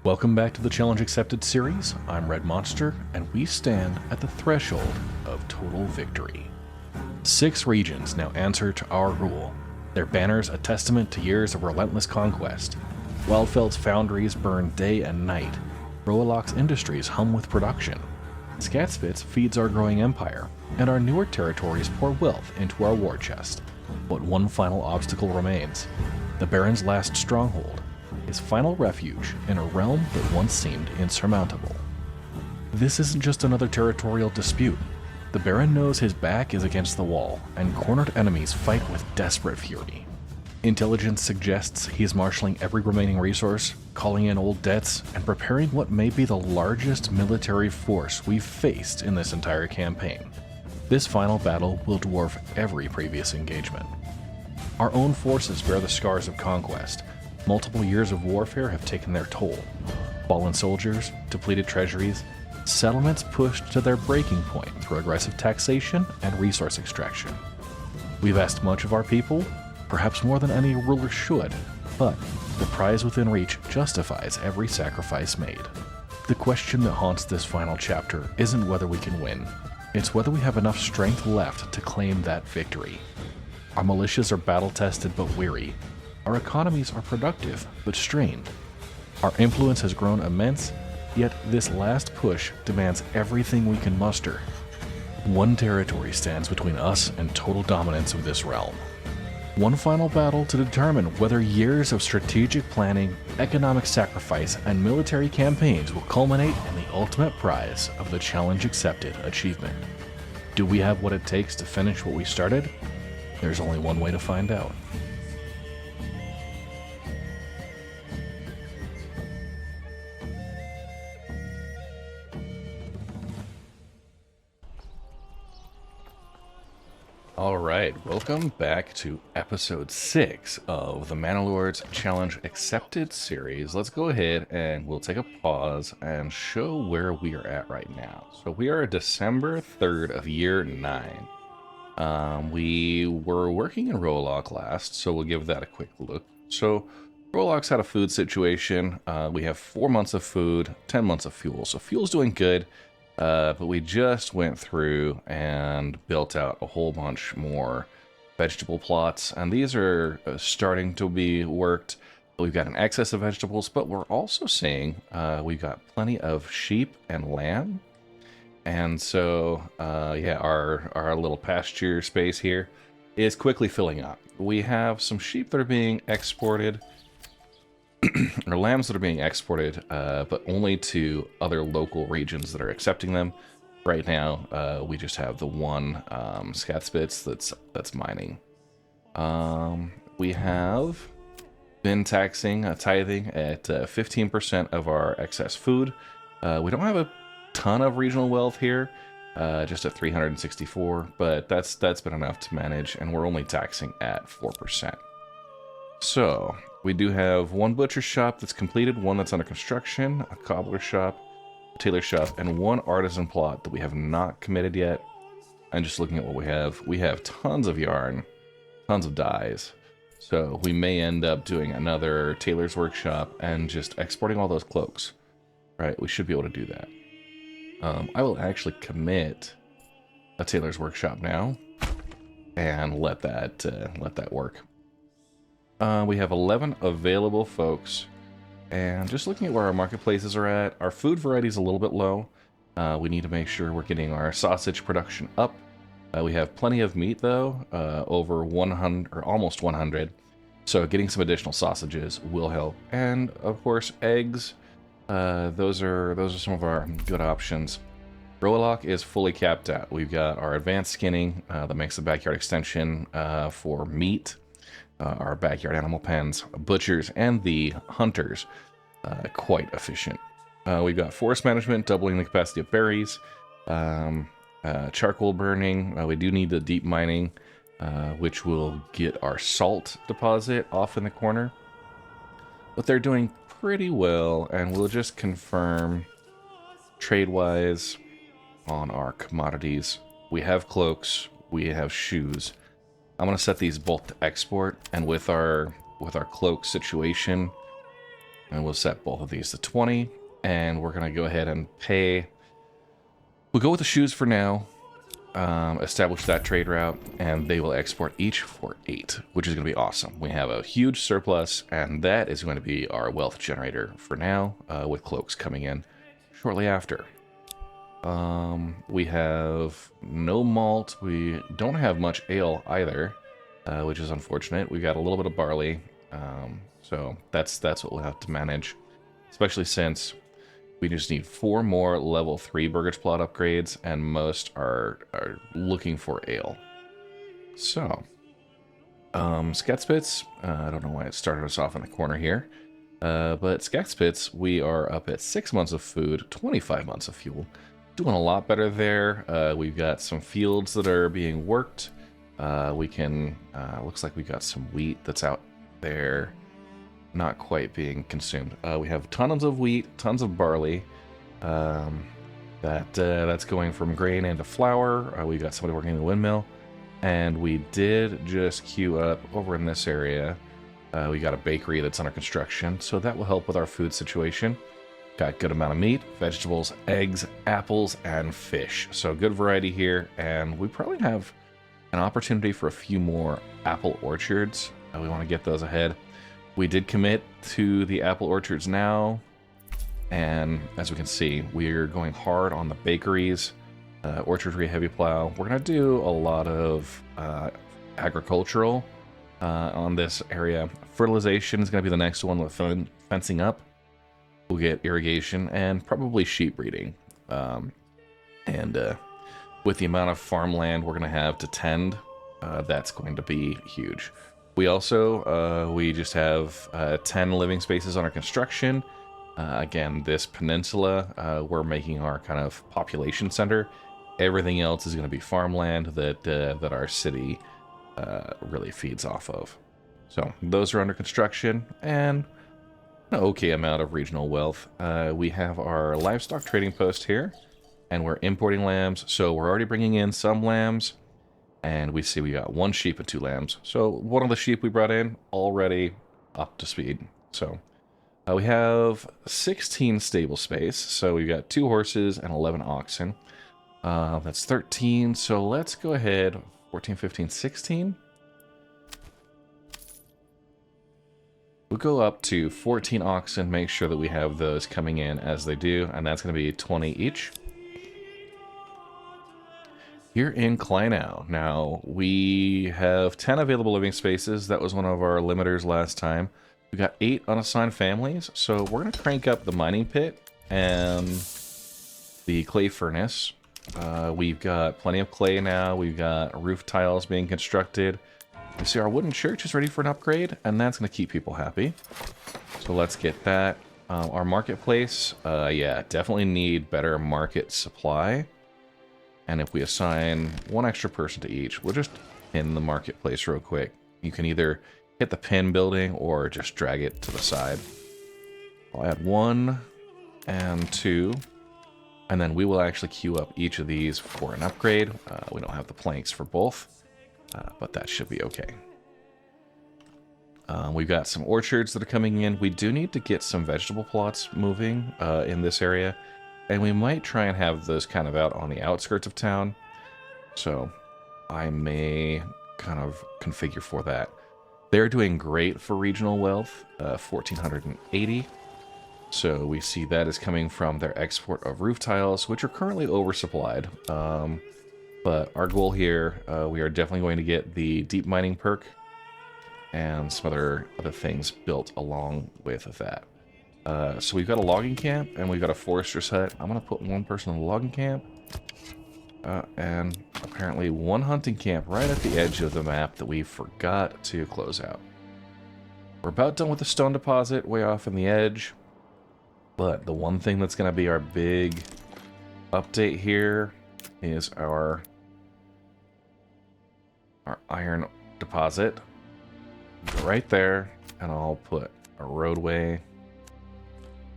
Welcome back to the Challenge Accepted series. I'm Red Monster, and we stand at the threshold of total victory. 6 regions now answer to our rule, their banners a testament to years of relentless conquest. Wildfeld's foundries burn day and night. Roalok's industries hum with production. Schachspitz feeds our growing empire, and our newer territories pour wealth into our war chest. But one final obstacle remains: the Baron's last stronghold, his final refuge in a realm that once seemed insurmountable. This isn't just another territorial dispute. The Baron knows his back is against the wall, and cornered enemies fight with desperate fury. Intelligence suggests he is marshaling every remaining resource, calling in old debts, and preparing what may be the largest military force we've faced in this entire campaign. This final battle will dwarf every previous engagement. Our own forces bear the scars of conquest. Multiple years of warfare have taken their toll. Fallen soldiers, depleted treasuries, settlements pushed to their breaking point through aggressive taxation and resource extraction. We've asked much of our people, perhaps more than any ruler should, but the prize within reach justifies every sacrifice made. The question that haunts this final chapter isn't whether we can win, it's whether we have enough strength left to claim that victory. Our militias are battle-tested but weary. Our economies are productive, but strained. Our influence has grown immense, yet this last push demands everything we can muster. One territory stands between us and total dominance of this realm. One final battle to determine whether years of strategic planning, economic sacrifice, and military campaigns will culminate in the ultimate prize of the Challenge Accepted achievement. Do we have what it takes to finish what we started? There's only one way to find out. Alright, welcome back to episode 6 of the Manor Challenge Accepted series. Let's go ahead and we'll take a pause and show where we are at right now. So we are December 3rd of year 9. We were working in Roalok last, so we'll give that a quick look. So Roalok's had a food situation. We have 4 months of food, 10 months of fuel. So fuel's doing good. But we just went through and built out a whole bunch more vegetable plots, and these are starting to be worked. We've got an excess of vegetables, but we're also seeing we've got plenty of sheep and lamb, and so yeah, our little pasture space here is quickly filling up. We have some sheep that are being exported, or lambs that are being exported, but only to other local regions that are accepting them. Right now, we just have the one Schachspitz that's mining. We have been taxing, tithing at 15% of our excess food. We don't have a ton of regional wealth here, just at 364, but that's been enough to manage, and we're only taxing at 4%. So we do have one butcher shop that's completed, one that's under construction, a cobbler shop, a tailor shop, and one artisan plot that we have not committed yet. And just looking at what we have tons of yarn, tons of dyes. So we may end up doing another tailor's workshop and just exporting all those cloaks. Right, we should be able to do that. I will actually commit a tailor's workshop now and let that work. We have 11 available folks, and just looking at where our marketplaces are at, our food variety is a little bit low. We need to make sure we're getting our sausage production up. We have plenty of meat though, over 100 or almost 100. So getting some additional sausages will help, and of course eggs. Those are some of our good options. Roalok is fully capped out. We've got our advanced skinning that makes the backyard extension for meat. Our backyard animal pens, butchers, and the hunters, quite efficient. We've got forest management, doubling the capacity of berries, charcoal burning. We do need the deep mining, which will get our salt deposit off in the corner. But they're doing pretty well, and we'll just confirm trade-wise on our commodities. We have cloaks, we have shoes. I'm gonna set these both to export, and with our cloak situation, And we'll set both of these to 20. And we're going to go ahead and pay. We'll go with the shoes for now. Establish that trade route, and they will export each for 8, which is going to be awesome. We have a huge surplus, and that is going to be our wealth generator for now, with cloaks coming in shortly after. We have no malt. We don't have much ale either, which is unfortunate. We got a little bit of barley, so that's what we'll have to manage, especially since we just need 4 more level 3 Burgage Plot upgrades, and most are looking for ale. So, Schachspitz, I don't know why it started us off in the corner here, but Schachspitz, we are up at 6 months of food, 25 months of fuel. Doing a lot better there. We've got some fields that are being worked. We can, looks like we got some wheat that's out there, not quite being consumed. We have tons of wheat, tons of barley. That's going from grain into flour. We got somebody working in the windmill, and we did just queue up over in this area. We got a bakery that's under construction, so that will help with our food situation. Got good amount of meat, vegetables, eggs, apples, and fish. So good variety here, and we probably have an opportunity for a few more apple orchards. We want to get those ahead. We did commit to the apple orchards now, and as we can see, we're going hard on the bakeries, orchardry, heavy plow. We're going to do a lot of agricultural on this area. Fertilization is going to be the next one with fencing up. We'll get irrigation and probably sheep breeding. With the amount of farmland we're going to have to tend, that's going to be huge. We also, we just have 10 living spaces under construction. Again, this peninsula, we're making our kind of population center. Everything else is going to be farmland that our city really feeds off of. So those are under construction, and an okay amount of regional wealth. We have our livestock trading post here, and we're importing lambs. So we're already bringing in some lambs. And we see we got 1 sheep and 2 lambs. So one of the sheep we brought in already up to speed. So we have 16 stable space. So we've got 2 horses and 11 oxen. That's 13. So let's go ahead. 14, 15, 16. We'll go up to 14 oxen. Make sure that we have those coming in as they do. And that's going to be 20 each. Here in Klainau, now we have 10 available living spaces. That was one of our limiters last time. We got 8 unassigned families, so we're going to crank up the mining pit and the clay furnace. We've got plenty of clay now. We've got roof tiles being constructed. You see our wooden church is ready for an upgrade, and that's going to keep people happy. So let's get that. Our marketplace, yeah, definitely need better market supply. And if we assign 1 extra person to each, we'll just pin the marketplace real quick. You can either hit the pin building or just drag it to the side. I'll add 1 and 2, and then we will actually queue up each of these for an upgrade. We don't have the planks for both, but that should be okay. We've got some orchards that are coming in. We do need to get some vegetable plots moving in this area. And we might try and have those kind of out on the outskirts of town. So I may kind of configure for that. They're doing great for regional wealth, 1,480. So we see that is coming from their export of roof tiles, which are currently oversupplied. But our goal here, we are definitely going to get the deep mining perk and some other things built along with that. So we've got a logging camp, and we've got a forester's hut. I'm going to put 1 person in the logging camp. And apparently 1 hunting camp right at the edge of the map that we forgot to close out. We're about done with the stone deposit way off in the edge. But the one thing that's going to be our big update here is our iron deposit. Go right there, and I'll put a roadway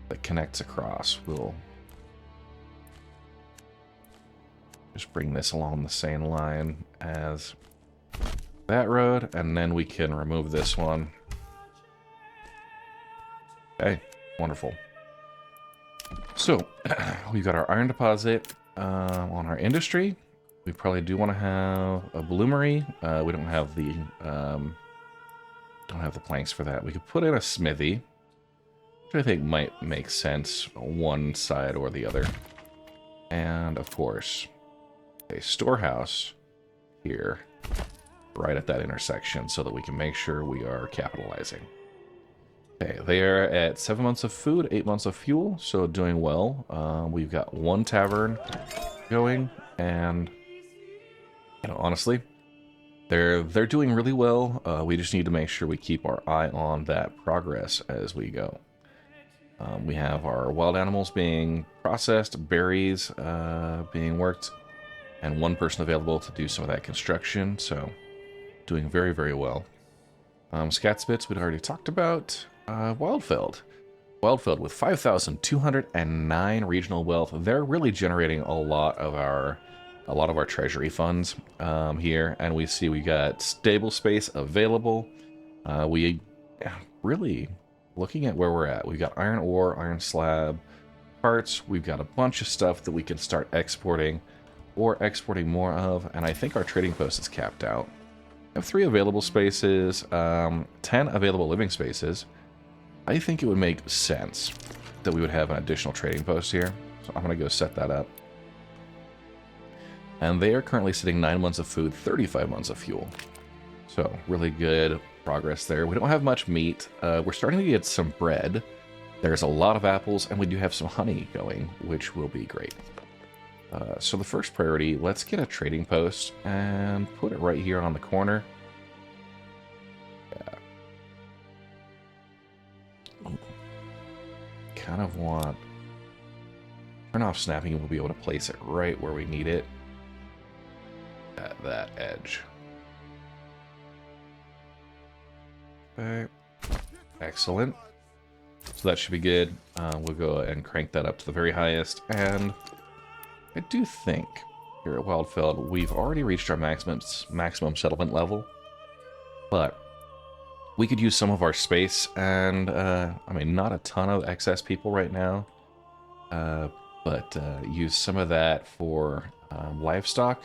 that connects across. We'll just bring this along the same line as that road, and then we can remove this one. Okay, Wonderful. So, we've got our iron deposit on our industry. We probably do want to have a bloomery. We don't have the planks for that. We could put in a smithy, which I think might make sense one side or the other. And of course, a storehouse here, right at that intersection, so that we can make sure we are capitalizing. Okay, they are at 7 months of food, 8 months of fuel, so doing well. We've got one tavern going, and honestly, they're doing really well. We just need to make sure we keep our eye on that progress as we go. We have our wild animals being processed, berries being worked, and one person available to do some of that construction, so doing very, very well. Schachspitz we'd already talked about. Wildfeld with 5,209 regional wealth. They're really generating a lot of our treasury funds here, and we see we got stable space available. We really looking at where we're at. We've got iron ore, iron slab, parts. We've got a bunch of stuff that we can start exporting or exporting more of, and I think our trading post is capped out. We have 3 available spaces, 10 available living spaces. I think it would make sense that we would have an additional trading post here, so I'm going to go set that up. And they are currently sitting 9 months of food, 35 months of fuel. So really good progress there. We don't have much meat. We're starting to get some bread. There's a lot of apples, and we do have some honey going, which will be great. So the first priority, let's get a trading post and put it right here on the corner. Yeah. Kind of want... Turn off snapping, and we'll be able to place it right where we need it. At that edge. Okay. Excellent. So that should be good. We'll go and crank that up to the very highest. And I do think here at Wildfeld, we've already reached our maximum settlement level. But we could use some of our space, and I mean, not a ton of excess people right now. But use some of that for livestock.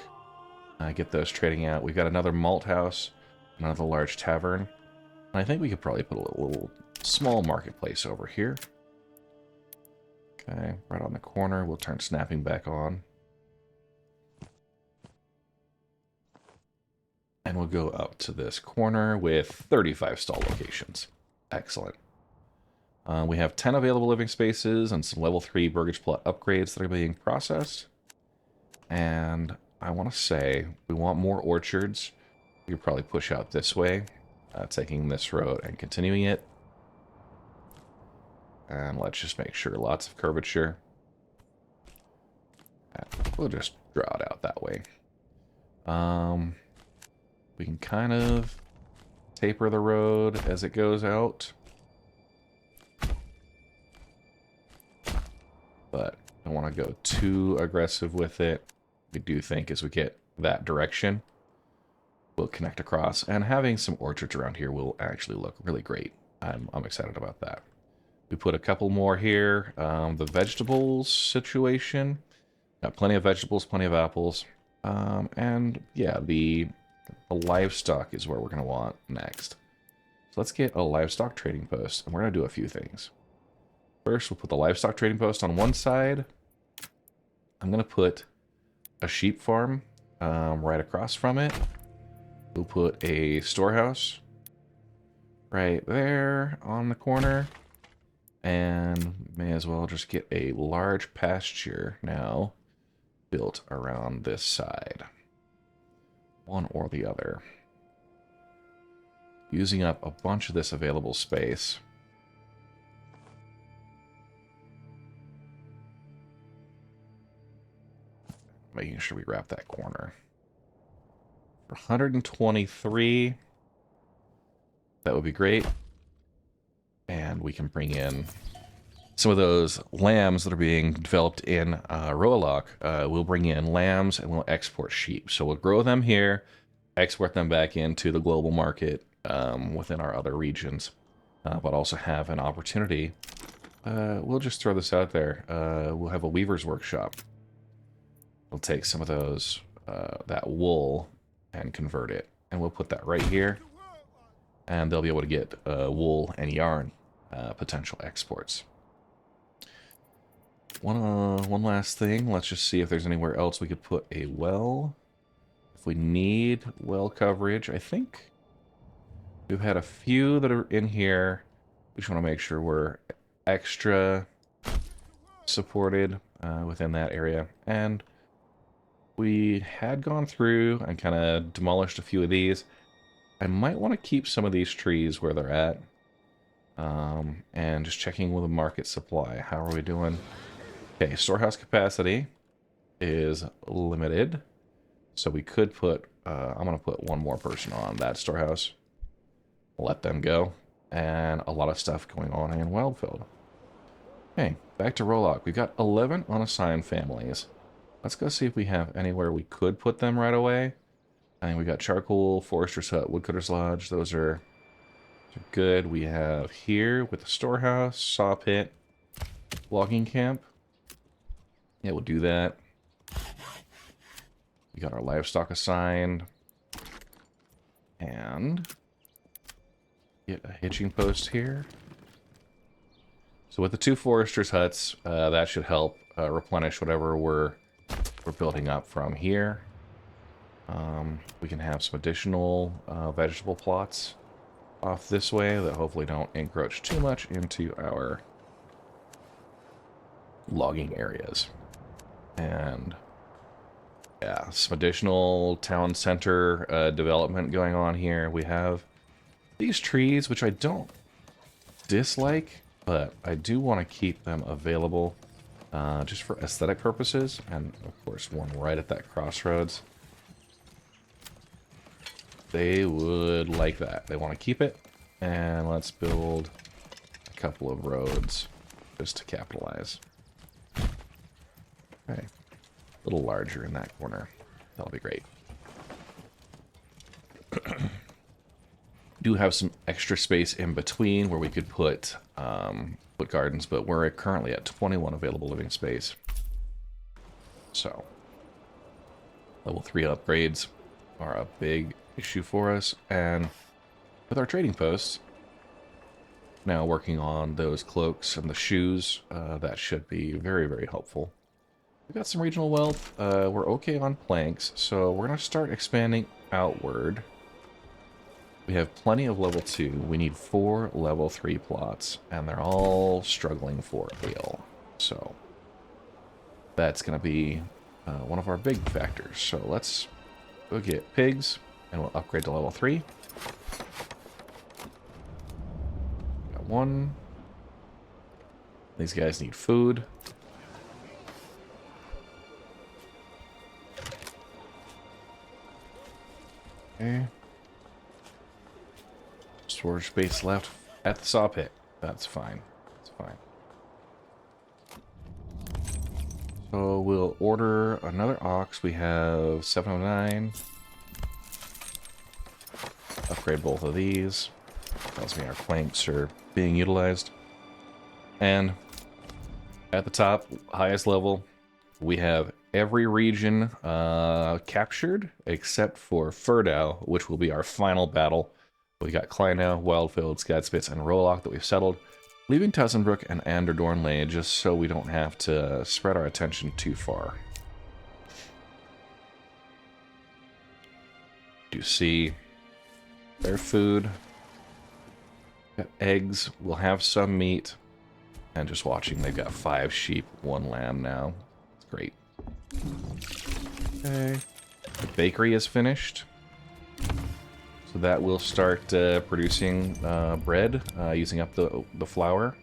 Get those trading out. We've got another malt house, another large tavern. And I think we could probably put a little small marketplace over here. Okay, right on the corner. We'll turn snapping back on. And we'll go up to this corner with 35 stall locations. Excellent. We have 10 available living spaces and some level 3 burgage plot upgrades that are being processed. And I want to say we want more orchards. We could probably push out this way, taking this road and continuing it. And let's just make sure lots of curvature. We'll just draw it out that way. We can kind of taper the road as it goes out. But I don't want to go too aggressive with it. We do think as we get that direction, we'll connect across. And having some orchards around here will actually look really great. I'm excited about that. We put a couple more here. The vegetables situation. Got plenty of vegetables, plenty of apples. And yeah, the livestock is where we're going to want next. So let's get a livestock trading post. And we're going to do a few things. First, we'll put the livestock trading post on one side. I'm going to put a sheep farm right across from it. We'll put a storehouse right there on the corner. And may as well just get a large pasture now built around this side. One or the other. Using up a bunch of this available space. Making sure we wrap that corner. For 123, that would be great. And we can bring in some of those lambs that are being developed in Roalock. We'll bring in lambs and we'll export sheep. So we'll grow them here, export them back into the global market within our other regions, but also have an opportunity we'll just throw this out there. We'll have a weaver's workshop. We'll take some of those, that wool, and convert it. And we'll put that right here. And they'll be able to get wool and yarn potential exports. One last thing. Let's just see if there's anywhere else we could put a well. If we need well coverage, I think we've had a few that are in here. We just want to make sure we're extra supported within that area. And we had gone through and kind of demolished a few of these. I might want to keep some of these trees where they're at. And just checking with the market supply. How are we doing? Okay, storehouse capacity is limited. So we could put, I'm going to put one more person on that storehouse. Let them go. And a lot of stuff going on in Wildfield. Okay, back to Rollock. We've got 11 unassigned families. Let's go see if we have anywhere we could put them right away. I think we got Charcoal, Forester's Hut, Woodcutter's Lodge. Those are good. We have here with the storehouse, saw pit, logging camp. Yeah, we'll do that. We got our livestock assigned. And get a hitching post here. So with the 2 Forester's Huts, that should help replenish whatever we're building up from here. We can have some additional vegetable plots off this way that hopefully don't encroach too much into our logging areas. And yeah, some additional town center development going on here. We have these trees, which I don't dislike, but I do want to keep them available just for aesthetic purposes. And of course, one right at that crossroads. They would like that. They want to keep it. And let's build a couple of roads just to capitalize. Okay. A little larger in that corner. That'll be great. Do have some extra space in between where we could put gardens, but we're currently at 21 available living space. So, level 3 upgrades are a big issue for us, and with our trading posts now working on those cloaks and the shoes, that should be very, very helpful. We've got some regional wealth. We're okay on planks, so we're going to start expanding outward. We have plenty of level 2. We need 4 level 3 plots, and they're all struggling for ale. So that's going to be one of our big factors. So let's go get pigs, and we'll upgrade to level 3. Got 1. These guys need food. Okay. Storage space left at the saw pit. That's fine. That's fine. So we'll order another ox. We have 709. Upgrade both of these. Tells me our planks are being utilized. And at the top, highest level, we have every region captured except for Ferdau, which will be our final battle. We got Klainau, Wildfield, Schachspitz, and Rollock that we've settled, leaving Tussenbrook and Anderdorn Lane just so we don't have to spread our attention too far. You see their food. Got eggs. We'll have some meat. And just watching, they've got 5 sheep, 1 lamb now. It's great. Okay. The bakery is finished. So that will start producing bread, using up the flour.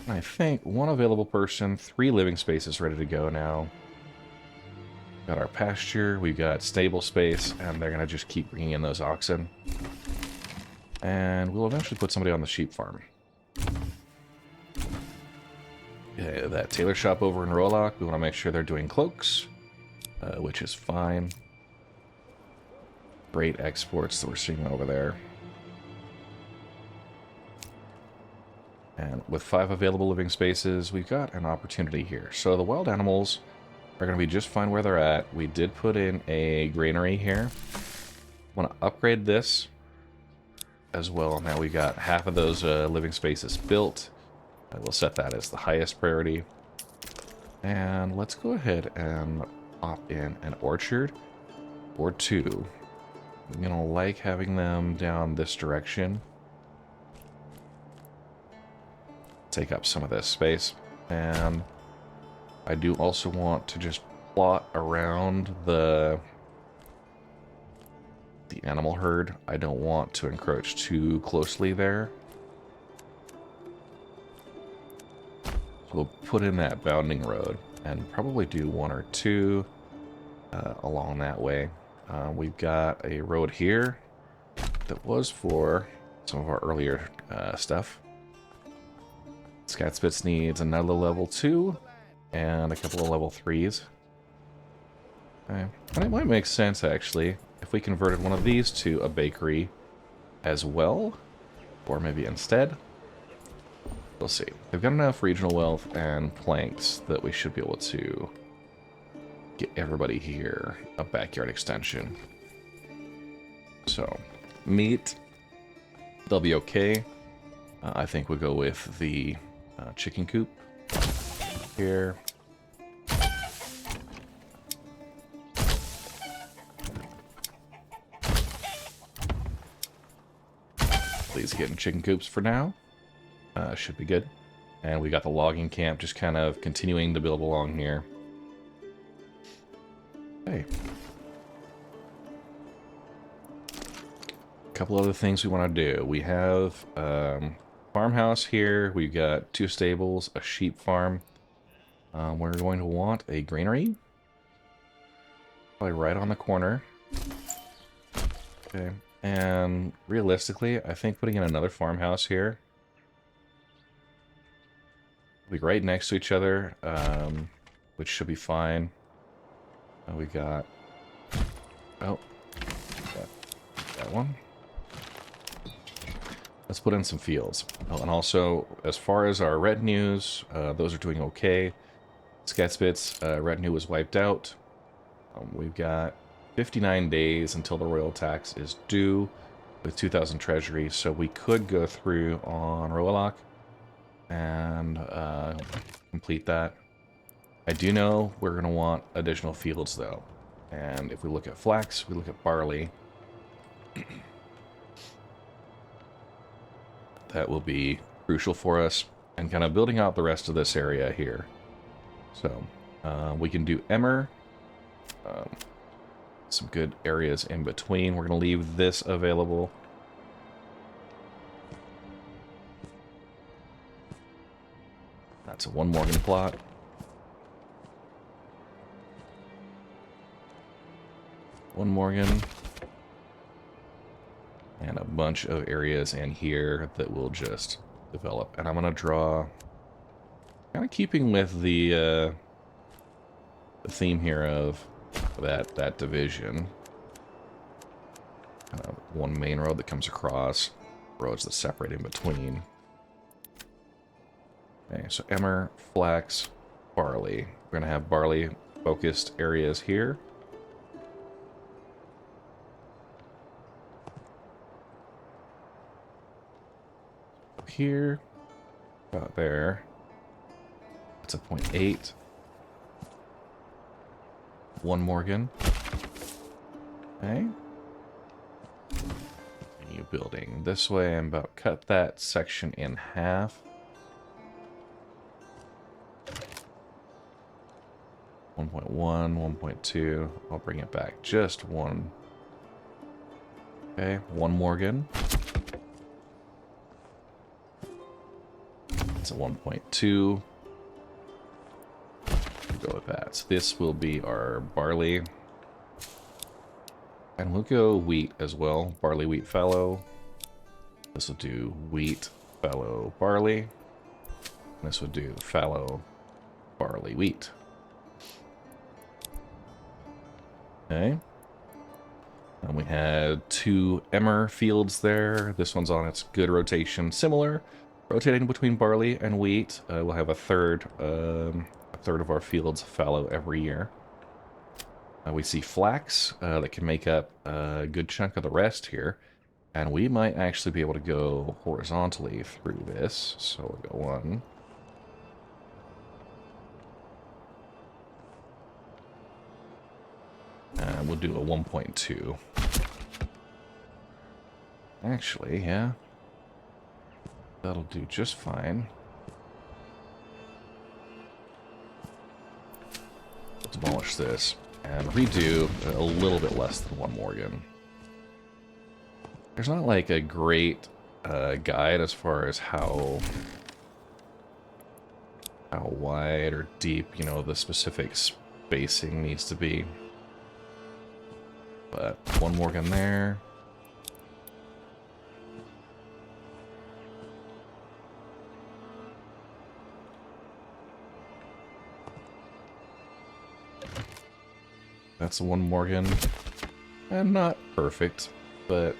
I think 1 available person, 3 living spaces ready to go now. Got our pasture, we've got stable space, and they're going to just keep bringing in those oxen. And we'll eventually put somebody on the sheep farm. Yeah, that tailor shop over in Rollock, we want to make sure they're doing cloaks, which is fine. Great exports that we're seeing over there. And with 5 available living spaces, we've got an opportunity here. So the wild animals are going to be just fine where they're at. We did put in a granary here. Want to upgrade this as well. Now we got half of those living spaces built. I will set that as the highest priority. And let's go ahead and pop in an orchard or 2. I'm going to like having them down this direction. Take up some of this space. And I do also want to just plot around the animal herd. I don't want to encroach too closely there. So we'll put in that bounding road and probably do 1 or 2 along that way. We've got a road here that was for some of our earlier stuff. Schachspitz needs another level 2 and a couple of level 3s. Okay. And it might make sense, actually, if we converted one of these to a bakery as well, or maybe instead. We'll see. They've got enough regional wealth and planks that we should be able to get everybody here a backyard extension. So, meat, they'll be okay. I think we'll go with the chicken coop here. Please getting chicken coops for now. Should be good. And we got the logging camp just kind of continuing to build along here. Okay. A couple other things we want to do. We have farmhouse here. We've got 2 stables, a sheep farm. We're going to want a granary. Probably right on the corner. Okay. And realistically, I think putting in another farmhouse here will be right next to each other, which should be fine. We got... Oh. That one. Let's put in some fields. Oh, and also, as far as our retinues, those are doing okay. Schachspitz retinue was wiped out. We've got 59 days until the royal tax is due with 2,000 treasury, so we could go through on Reveling and complete that. I do know we're going to want additional fields, though. And if we look at flax, we look at barley. That will be crucial for us, and kind of building out the rest of this area here. So, we can do emmer. Some good areas in between. We're going to leave this available. That's a 1 Morgan plot. One Morgan. And a bunch of areas in here that will just develop. And I'm going to draw, kind of keeping with the theme here of that division. One main road that comes across, roads that separate in between. Okay, so emmer, flax, barley. We're going to have barley focused areas here. Here, about there. That's a 0.8. 1 Morgan. Okay. Continue building this way and about cut that section in half. 1.1, 1.2. I'll bring it back just 1. Okay, 1 Morgan. It's a 1.2. Go with that. So this will be our barley. And we'll go wheat as well. Barley, wheat, fallow. This will do wheat, fallow, barley. This would do fallow, barley, wheat. Okay. And we had 2 emmer fields there. This one's on its good rotation. Similar Rotating between barley and wheat, we'll have a third of our fields fallow every year. We see flax that can make up a good chunk of the rest here. And we might actually be able to go horizontally through this. So we'll go 1. And we'll do a 1.2. Actually, yeah. That'll do just fine. Demolish this. And redo a little bit less than 1 Morgan. There's not like a great guide as far as how wide or deep, you know, the specific spacing needs to be. But 1 Morgan there. That's a 1 Morgan. And not perfect, but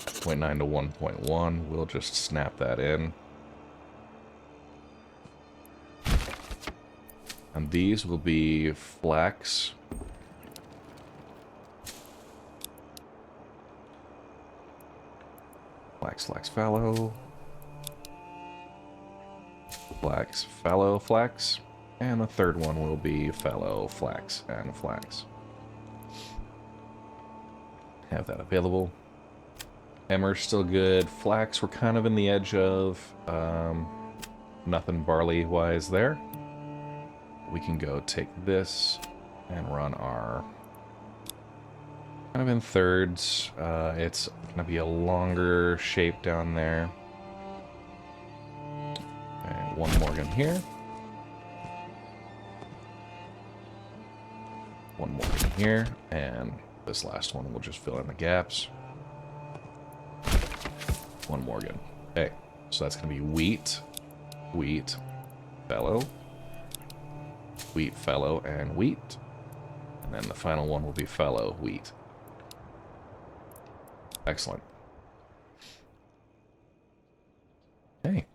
0.9 to 1.1, we'll just snap that in. And these will be flax. Flax, fallow. Flax, fallow, flax. And the third one will be fallow, flax, and flax. Have that available. Emmer's still good. Flax, we're kind of in the edge of. Nothing barley-wise there. We can go take this and run our... kind of in thirds. It's going to be a longer shape down there. And 1 Morgan here. 1 Morgan here. And this last one will just fill in the gaps. 1 Morgan. Okay, so that's going to be wheat, fallow, wheat, fallow, and wheat. And then the final one will be fallow, wheat. Excellent. Okay.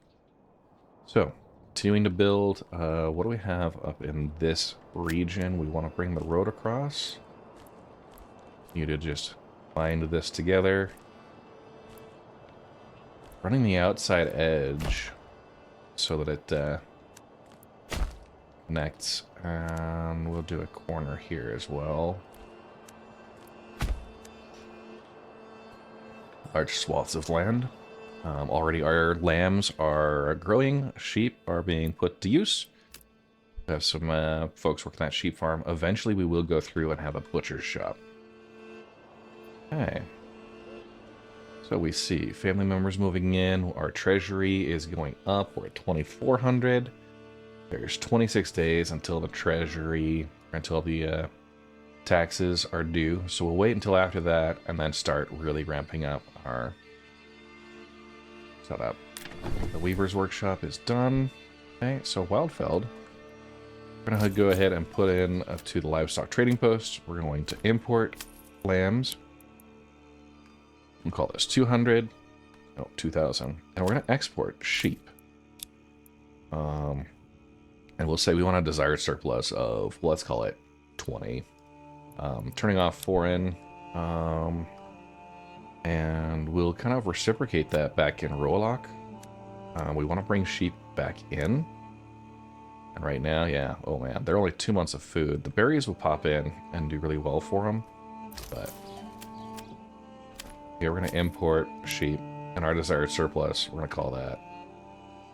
So, continuing to build, what do we have up in this region? We want to bring the road across. You to just bind this together. Running the outside edge so that it connects, and we'll do a corner here as well. Large swaths of land. Already our lambs are growing, sheep are being put to use. We have some folks working that sheep farm. Eventually we will go through and have a butcher's shop. Okay. So we see family members moving in. Our treasury is going up. We're at 2,400. There's 26 days until the treasury, until the taxes are due. So we'll wait until after that and then start really ramping up our setup. The weaver's workshop is done. Okay, so Wildfeld. We're going to go ahead and put in to the livestock trading post. We're going to import lambs. We'll call this 200. No, 2,000. And we're going to export sheep. And we'll say we want a desired surplus of, well, let's call it 20. Turning off foreign. And we'll kind of reciprocate that back in Rolock. We want to bring sheep back in. And right now, yeah, oh man, they're only 2 months of food. The berries will pop in and do really well for them. But yeah, we're going to import sheep, and our desired surplus, we're going to call that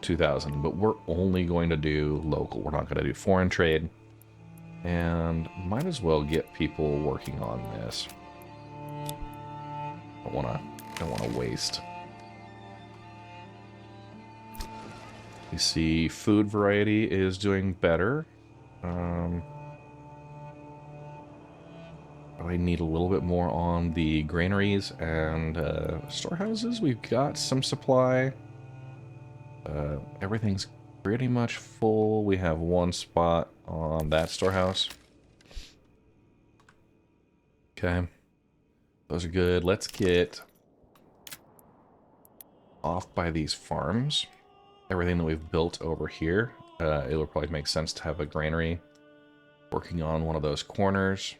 2,000. But we're only going to do local. We're not going to do foreign trade. And might as well get people working on this. Don't want to waste. You see food variety is doing better. I need a little bit more on the granaries and storehouses. We've got some supply. Everything's pretty much full. We have one spot on that storehouse. Okay. Those are good. Let's get off by these farms. Everything that we've built over here. It'll probably make sense to have a granary working on one of those corners.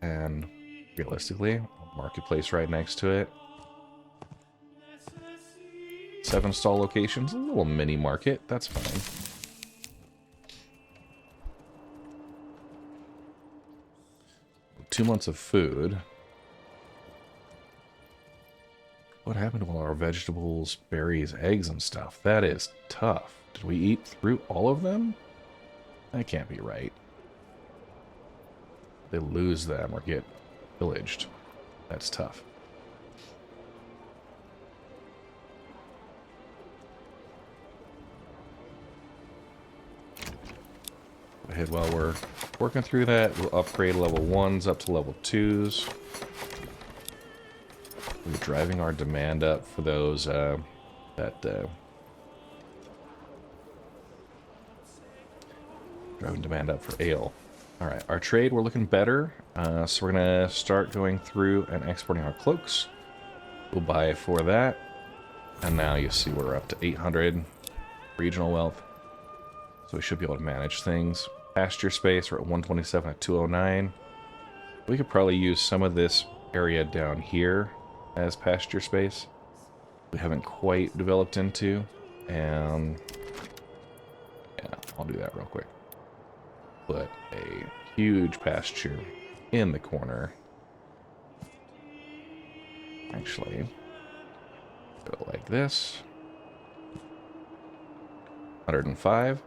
And realistically, a marketplace right next to it. 7 stall locations, a little mini market, that's fine. Two months of food. What happened to all our vegetables, berries, eggs, and stuff? That is tough. Did we eat through all of them? That can't be right. They lose them or get pillaged. That's tough. Go ahead while we're working through that. We'll upgrade level 1s up to level 2s. We're driving our demand up for those driving demand up for ale. Alright, our trade, we're looking better. So we're going to start going through and exporting our cloaks. We'll buy for that. And now you see we're up to 800 regional wealth. So we should be able to manage things. Pasture space, we're at 127 at 209. We could probably use some of this area down here as pasture space. We haven't quite developed into. And yeah, I'll do that real quick. Put a huge pasture in the corner. Actually, go like this. 105.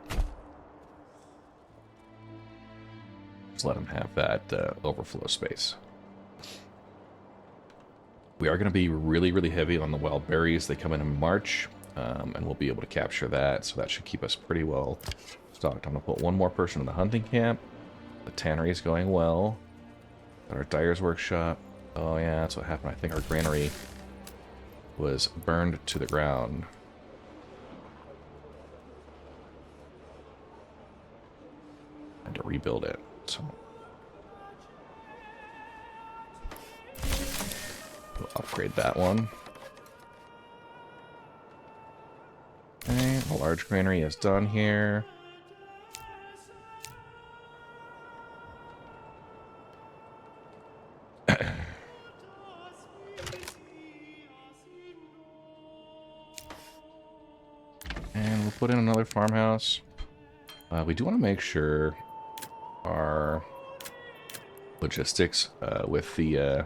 Just let them have that overflow space. We are going to be really, really heavy on the wild berries. They come in March, and we'll be able to capture that, so that should keep us pretty well stocked. I'm going to put one more person in the hunting camp. The tannery is going well. Got our dyer's workshop. Oh yeah, that's what happened. I think our granary was burned to the ground. And to rebuild it. So we'll upgrade that one. Okay, a large granary is done here. And we'll put in another farmhouse. We do want to make sure our logistics with the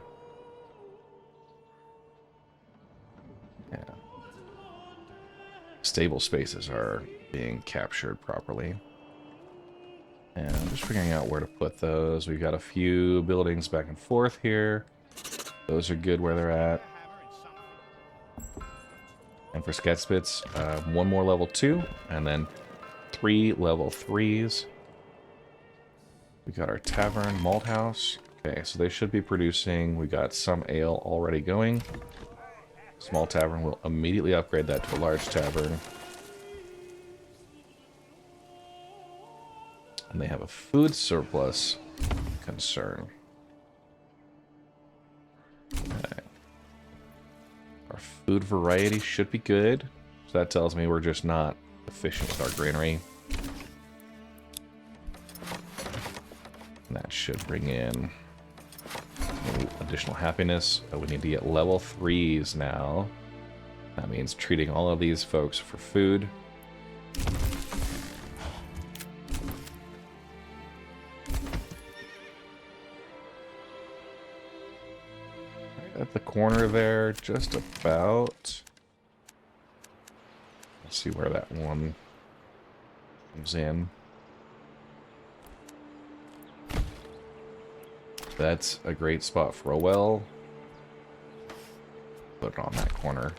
stable spaces are being captured properly. And I'm just figuring out where to put those. We've got a few buildings back and forth here. Those are good where they're at. And for Schachspitz, one more level 2, and then 3 level 3s. We got our tavern, malt house. Okay, so they should be producing. We got some ale already going. Small tavern will immediately upgrade that to a large tavern. And they have a food surplus concern. Okay. Our food variety should be good. So that tells me we're just not efficient with our granary. And that should bring in additional happiness. We need to get level 3s now. That means treating all of these folks for food. Right at the corner there, just about. Let's see where that one comes in. That's a great spot for a well. Put it on that corner.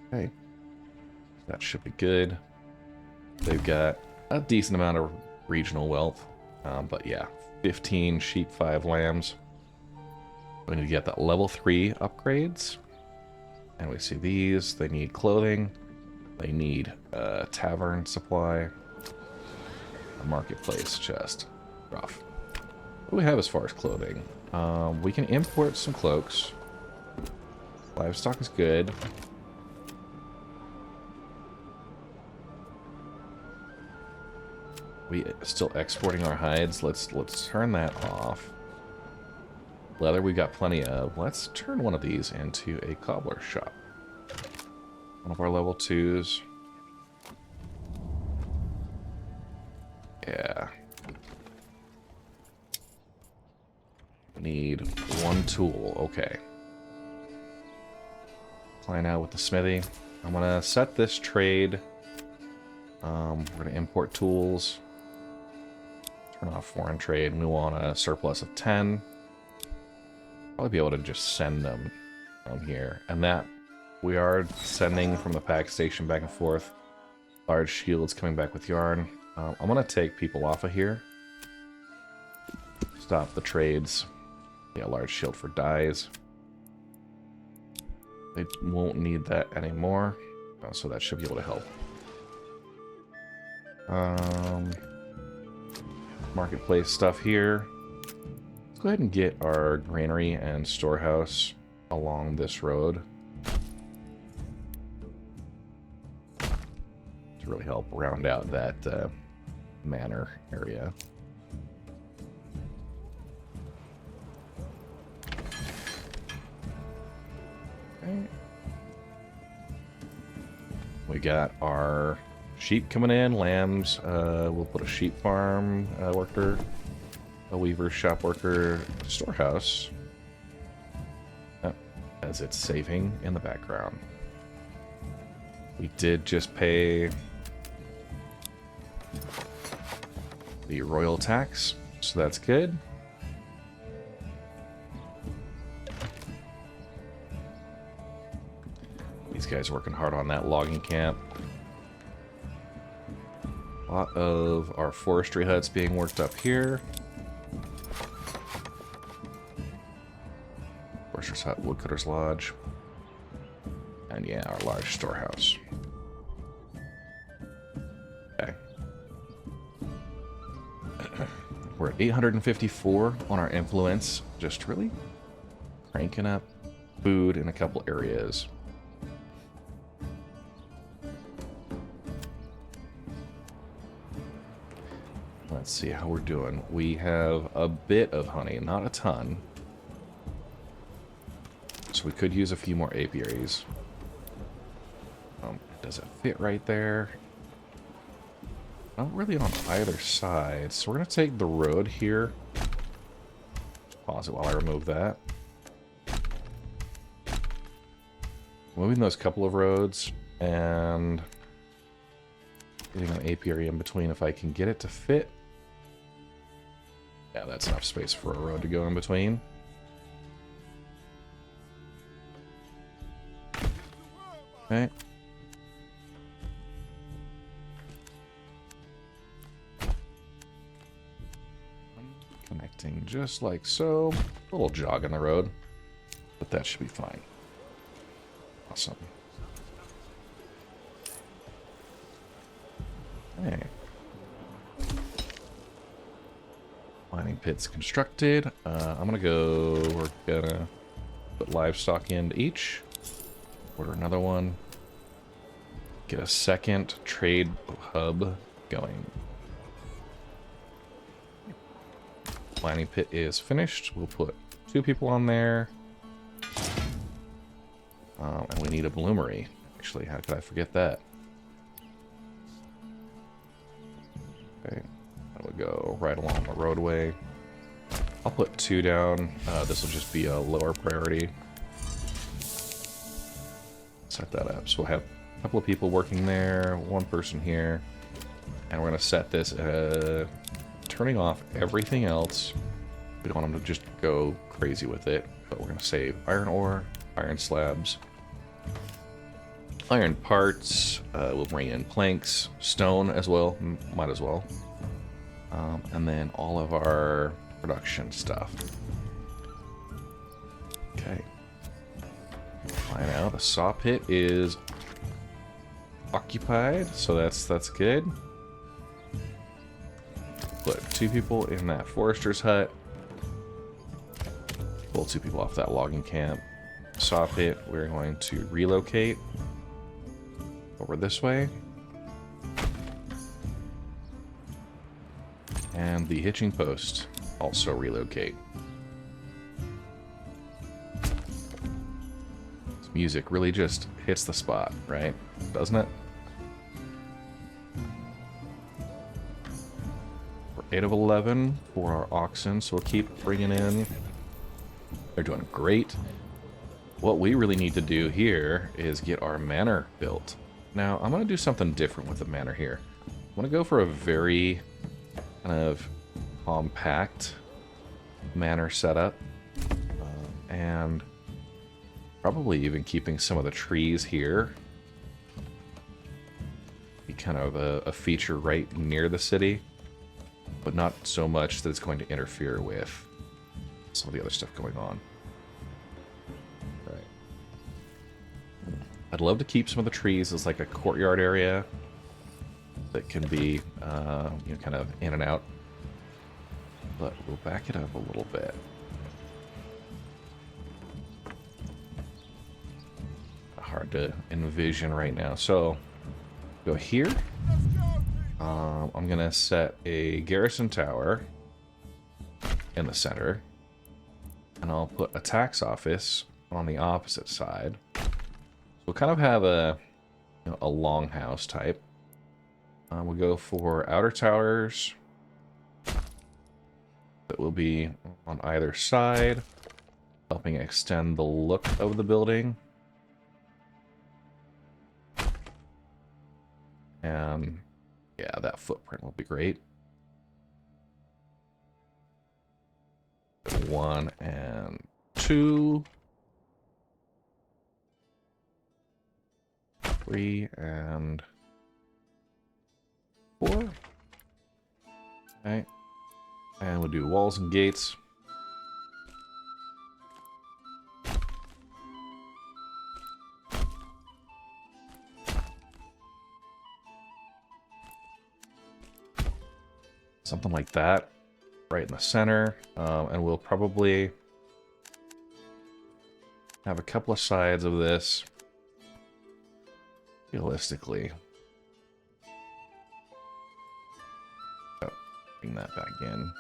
Okay. That should be good. They've got a decent amount of regional wealth. But yeah, 15 sheep, 5 lambs. We need to get that level 3 upgrades. And we see these. They need clothing. They need tavern supply. Marketplace chest. Rough. What do we have as far as clothing? We can import some cloaks. Livestock is good. We still exporting our hides. Let's turn that off. Leather we got plenty of. Let's turn one of these into a cobbler shop. One of our level 2s. Yeah. Need one tool. Okay. Klainau with the smithy. I'm gonna set this trade. We're gonna import tools. Turn off foreign trade. We want a surplus of 10. Probably be able to just send them from here. And that we are sending from the pack station back and forth. Large shields coming back with yarn. I'm gonna take people off of here. Stop the trades. Yeah, large shield for dyes. They won't need that anymore, so that should be able to help. Marketplace stuff here. Let's go ahead and get our granary and storehouse along this road to really help round out that manor area. Okay. We got our sheep coming in, lambs. We'll put a sheep farm worker, a weaver shop worker, storehouse. As it's saving in the background. We did just pay the royal tax, so that's good. These guys working hard on that logging camp. A lot of our forestry huts being worked up here. Forester's hut, woodcutter's lodge. And yeah, our large storehouse. Okay. We're at 854 on our influence. Just really cranking up food in a couple areas. Let's see how we're doing. We have a bit of honey, not a ton. So we could use a few more apiaries. Does it fit right there? Not really on either side. So we're going to take the road here. Pause it while I remove that. Moving those couple of roads and getting an apiary in between if I can get it to fit. Yeah, that's enough space for a road to go in between. Okay. Connecting just like so. A little jog in the road, but that should be fine. Awesome. Okay. Mining pits constructed. I'm gonna go. We're gonna put livestock into each. Order another one. Get a second trade hub going. Mining pit is finished. We'll put 2 people on there. And we need a bloomery. Actually, how could I forget that? Okay. That would go right along the roadway. I'll put 2 down. This will just be a lower priority. Set that up. So we'll have a couple of people working there, 1 person here. And we're going to set this turning off everything else. We don't want them to just go crazy with it. But we're going to save iron ore, iron slabs, iron parts. We'll bring in planks, stone as well. Might as well. And then all of our production stuff. Okay. Right now, the saw pit is occupied, so that's good. 2 people in that forester's hut. Pull 2 people off that logging camp. Saw pit, we're going to relocate over this way. And the hitching post, also relocate. This music really just hits the spot, right? Doesn't it? We're 8 of 11 for our oxen, so we'll keep bringing in. They're doing great. What we really need to do here is get our manor built. Now, I'm going to do something different with the manor here. I'm going to go for a very kind of compact manor setup, and probably even keeping some of the trees here. Be kind of a feature right near the city, but not so much that it's going to interfere with some of the other stuff going on. Right. I'd love to keep some of the trees as like a courtyard area that can be, kind of in and out. But we'll back it up a little bit. Hard to envision right now. So, go here. I'm going to set a garrison tower in the center. And I'll put a tax office on the opposite side. So we'll kind of have a longhouse type. We'll go for outer towers that will be on either side, helping extend the look of the building. And yeah, that footprint will be great. 1 and 2. 3 and 4. Okay. And we'll do walls and gates. Something like that, right in the center. And we'll probably have a couple of sides of this. Realistically. Oh, bring that back in.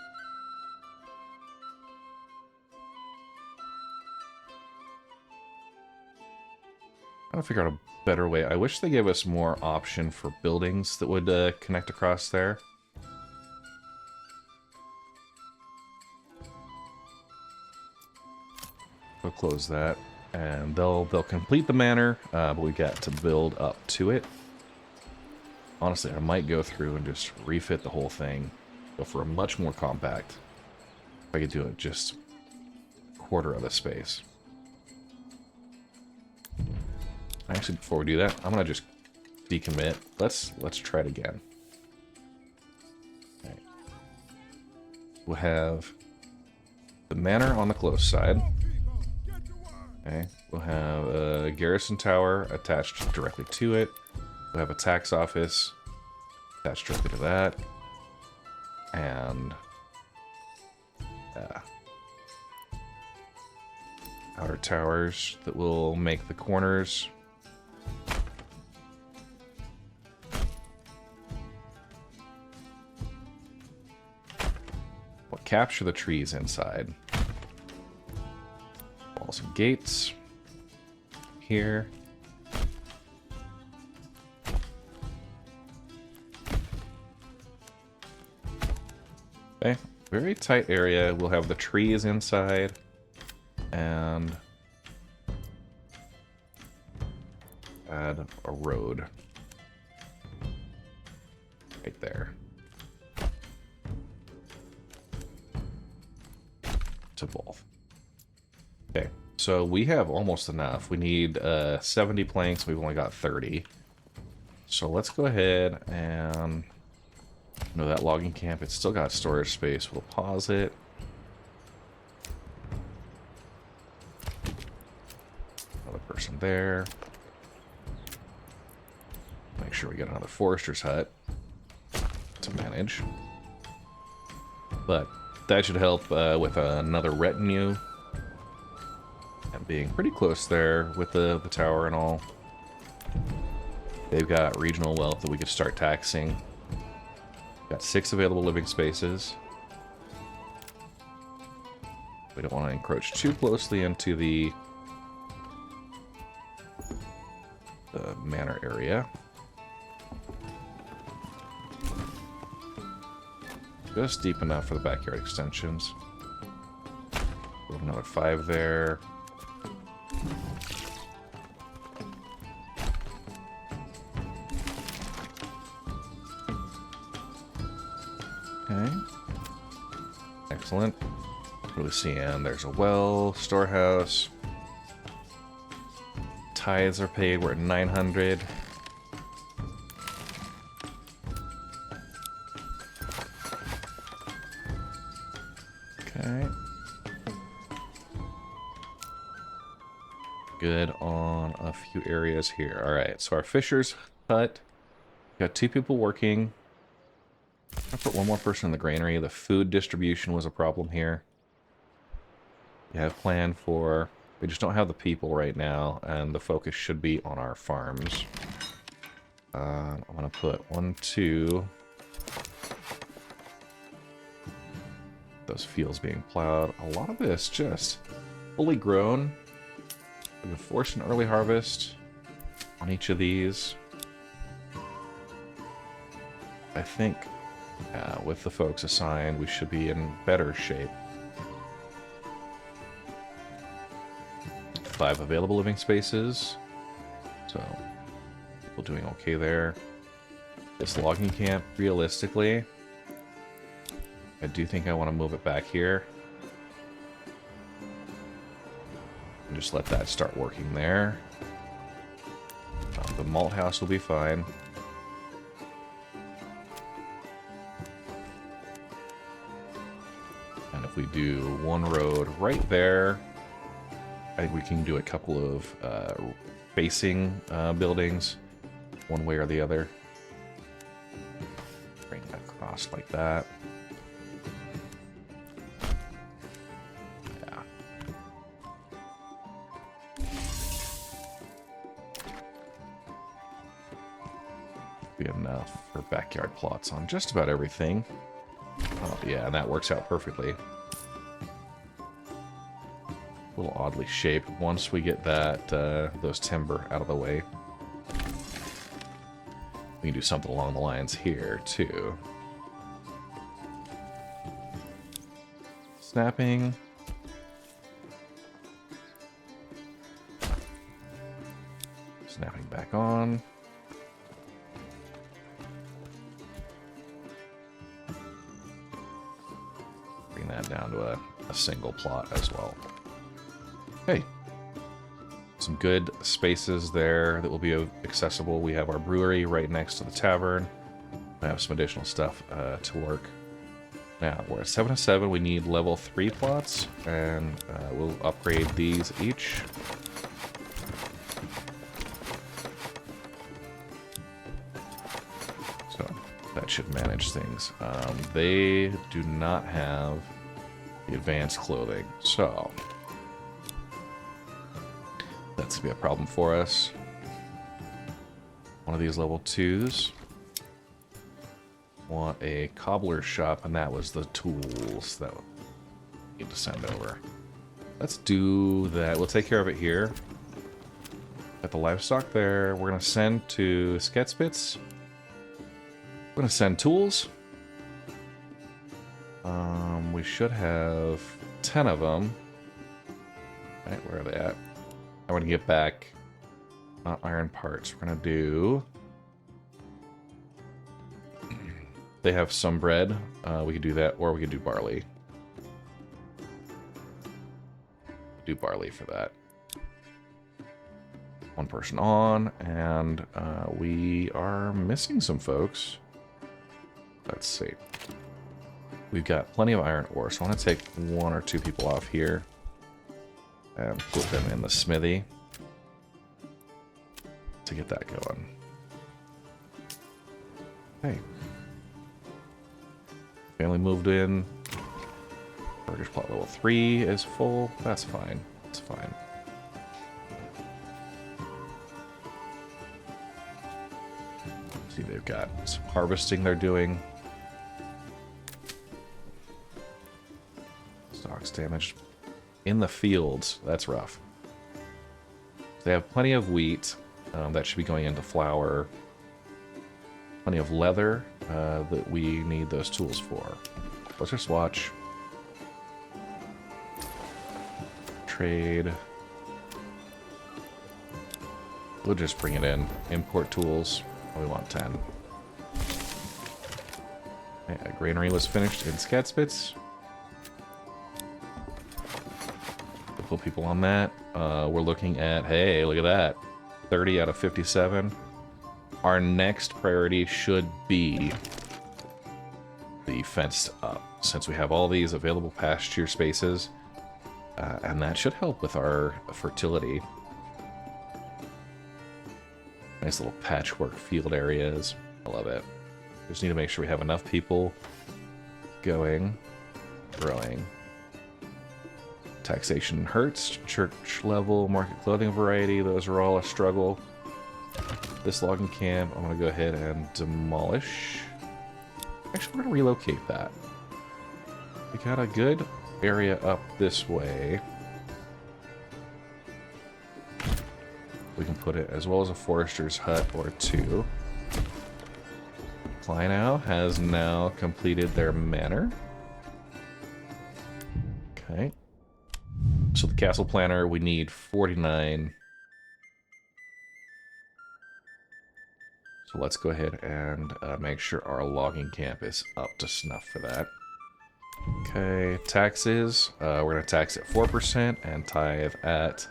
Trying to figure out a better way. I wish they gave us more option for buildings that would connect across there. We'll close that, and they'll complete the manor, but we got to build up to it. Honestly, I might go through and just refit the whole thing, go for a much more compact. If I could do it just a quarter of the space. Actually, before we do that, I'm gonna just decommit. Let's try it again. All right. We'll have the manor on the close side. Okay, we'll have a garrison tower attached directly to it. We'll have a tax office attached directly to that. And outer towers that will make the corners. We'll capture the trees inside. Walls and gates here. Okay, very tight area. We'll have the trees inside and add a road right there to both. Okay, so we have almost enough. We need 70 planks. We've only got 30. So let's go ahead and that logging camp. It's still got storage space. We'll pause it. Another person there. Make sure we get another forester's hut to manage. But that should help with another retinue. And being pretty close there with the tower and all. They've got regional wealth that we could start taxing. Got 6 available living spaces. We don't want to encroach too closely into the manor area. Just deep enough for the backyard extensions. Put another 5 there. Okay. Excellent. What do we see? And there's a well, storehouse. Tithes are paid. We're at 900. Okay. Good on a few areas here. All right. So our fisher's hut. Got 2 people working. I'll put 1 more person in the granary. The food distribution was a problem here. We have planned for... We just don't have the people right now, and the focus should be on our farms. I'm going to put 1, 2... Those fields being plowed. A lot of this just fully grown. We've been forced an early harvest on each of these. I think with the folks assigned, we should be in better shape. 5 available living spaces. So, people doing okay there. This logging camp, realistically, I do think I want to move it back here. And just let that start working there. The malt house will be fine. And if we do 1 road right there, I think we can do a couple of facing buildings, one way or the other. Bring that across like that. Yeah. Be enough for backyard plots on just about everything. Oh, yeah, and that works out perfectly. A little oddly shaped once we get that those timber out of the way. We can do something along the lines here too. Snapping. Snapping back on. Bring that down to a single plot as well. Okay, some good spaces there that will be accessible. We have our brewery right next to the tavern. I have some additional stuff to work. Now, we're at 7 of 7. We need level 3 plots, and we'll upgrade these each. So, that should manage things. They do not have the advanced clothing, so... that's gonna be a problem for us. One of these level 2s. Want a cobbler shop, and that was the tools that we need to send over. Let's do that. We'll take care of it here. Got the livestock there. We're gonna send to Schachspitz. We're gonna send tools. We should have 10 of them. Right, where are they at? I want to get back iron parts. We're going to do... They have some bread. We could do that, or we could do barley. Do barley for that. 1 person on, and we are missing some folks. Let's see. We've got plenty of iron ore, so I want to take 1 or 2 people off here. And put them in the smithy to get that going. Okay. Family moved in. Burgers plot level 3 is full. That's fine. That's fine. See, they've got some harvesting they're doing. Stocks damaged in the fields. That's rough. They have plenty of wheat. That should be going into flour. Plenty of leather that we need those tools for. Let's just watch. Trade. We'll just bring it in. Import tools. We want 10. Yeah, granary was finished in Schachspitz. Couple people on that. We're looking at, hey, look at that. 30 out of 57. Our next priority should be the fenced up, since we have all these available pasture spaces, and that should help with our fertility. Nice little patchwork field areas. I love it. Just need to make sure we have enough people going, growing. Taxation hurts, church level, market clothing variety, those are all a struggle. This logging camp, I'm going to go ahead and demolish. Actually, we're going to relocate that. We got a good area up this way. We can put it as well as a forester's hut or two. Klainau has now completed their manor. Okay. So the castle planner, we need 49. So let's go ahead and make sure our logging camp is up to snuff for that. Okay, taxes. We're going to tax at 4% and tithe at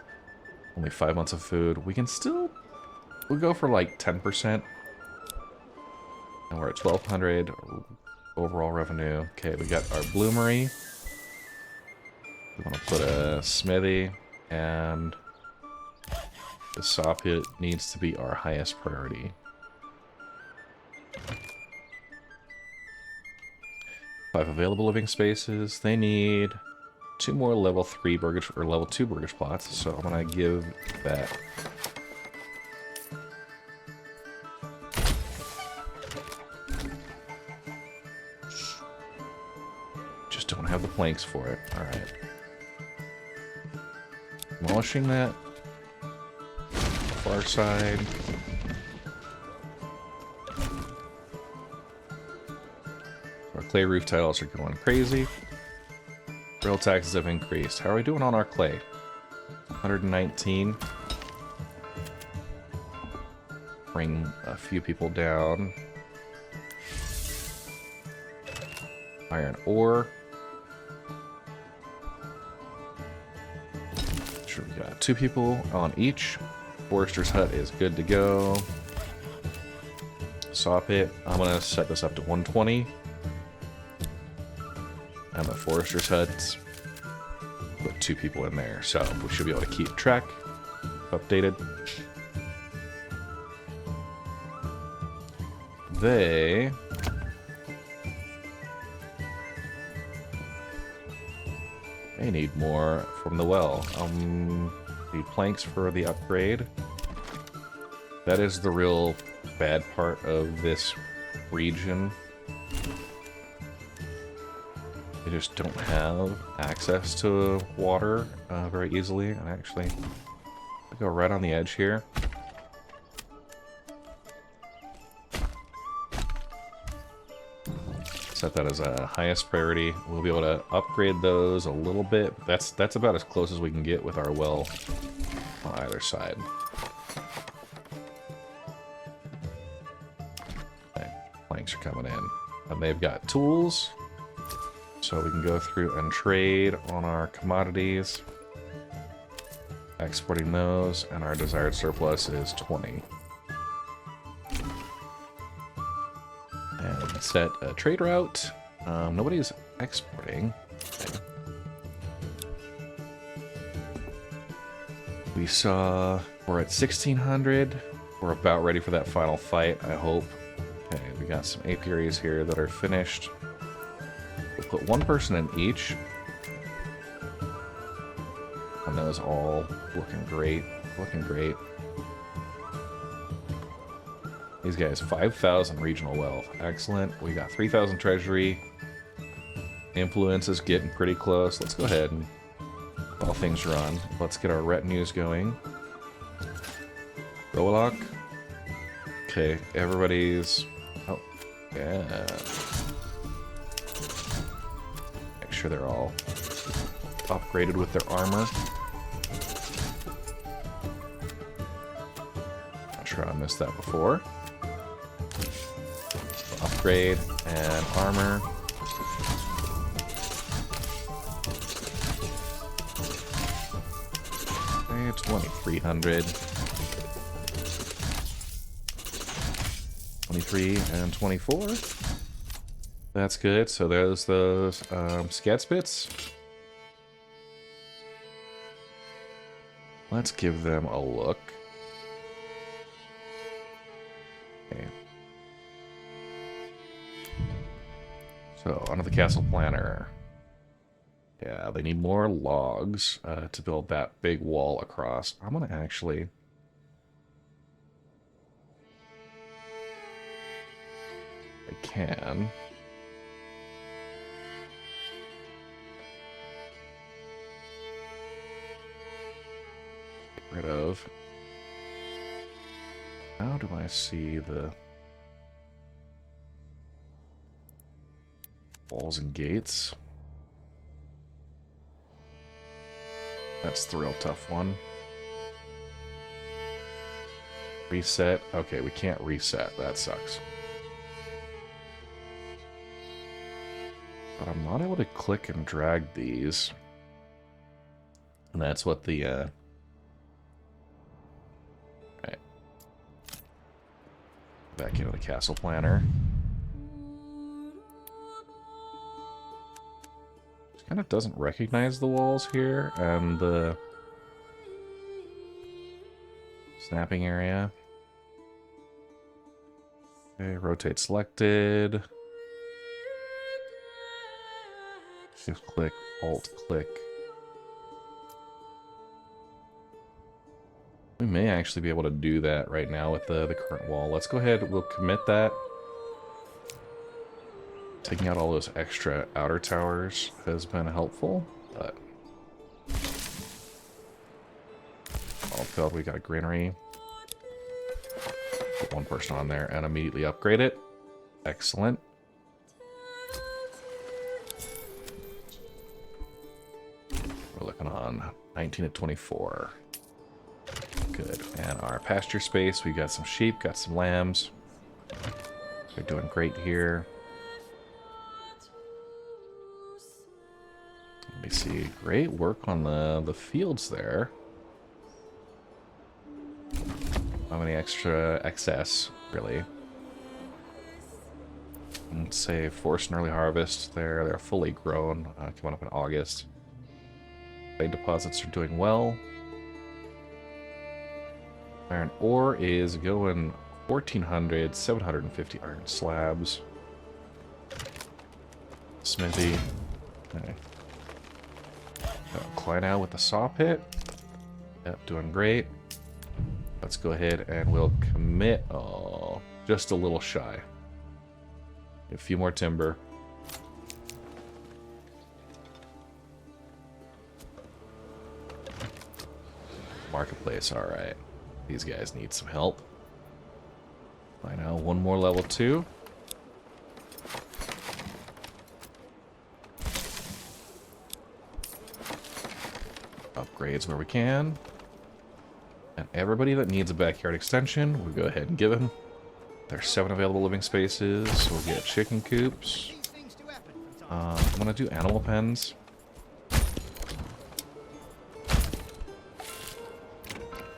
only 5 months of food. We can still... We'll go for like 10%. And we're at 1,200 overall revenue. Okay, we got our bloomery. We want to put a smithy, and the saw pit needs to be our highest priority. Five available living spaces. They need 2 more level 3 burgers or level 2 burgers plots, so I'm gonna give that. Just don't have the planks for it. All right. Demolishing that. Far side. Our clay roof tiles are going crazy. Rail taxes have increased. How are we doing on our clay? 119. Bring a few people down. Iron ore. Sure, we got 2 people on each. Forester's hut is good to go. Saw pit. I'm gonna set this up to 120. And the forester's huts. Put 2 people in there, so we should be able to keep track. Updated. They need more from the well. Need planks for the upgrade. That is the real bad part of this region. They just don't have access to water very easily. And actually, I'll go right on the edge here. Set that as a highest priority. We'll be able to upgrade those a little bit. That's about as close as we can get with our well on either side. Okay, planks are coming in. And they've got tools. So we can go through and trade on our commodities. Exporting those, and our desired surplus is 20. And we can set a trade route. Nobody's exporting. Okay. We saw we're at 1,600. We're about ready for that final fight, I hope. Okay, we got some apiaries here that are finished. We'll put 1 person in each. And those all looking great. Looking great. These guys, 5,000 regional wealth. Excellent. We got 3,000 treasury. Influence is getting pretty close. Let's go ahead and, while things run, let's get our retinues going. Reveling. Okay, everybody's... Oh, yeah. Make sure they're all upgraded with their armor. Not sure I missed that before. Upgrade and armor. Okay, 2,300. 23 and 24. That's good. So there's those Schachspitz. Let's give them a look. Okay. So, under the castle planner. Yeah, they need more logs to build that big wall across. I'm going to actually... I can. Get rid of. How do I see the walls and gates? That's the real tough one. Reset. Okay, we can't reset. That sucks. But I'm not able to click and drag these. And that's what the, right. Back into the castle planner. Just kind of doesn't recognize the walls here and the snapping area. Okay, rotate selected. Shift click, alt click. We may actually be able to do that right now with the current wall. Let's go ahead, we'll commit that. Taking out all those extra outer towers has been helpful, but... Oh god, we got a granary. Put one person on there and immediately upgrade it. Excellent. We're looking on 19 to 24. Good. And our pasture space, we got some sheep, got some lambs. They're doing great here. Let me see. Great work on the fields there. How many extra excess, really? Let's say forced and early harvest. They're fully grown, coming up in August. Clay deposits are doing well. Iron ore is going 1,400, 750 iron slabs. Smithy. Okay. Klainau with the saw pit. Yep, doing great. Let's go ahead and we'll commit. Oh, just a little shy. A few more timber. Marketplace, alright. These guys need some help. I know, one more level 2. Upgrades where we can. And everybody that needs a backyard extension, we'll go ahead and give them. There's 7 available living spaces. We'll get chicken coops. I'm gonna do animal pens.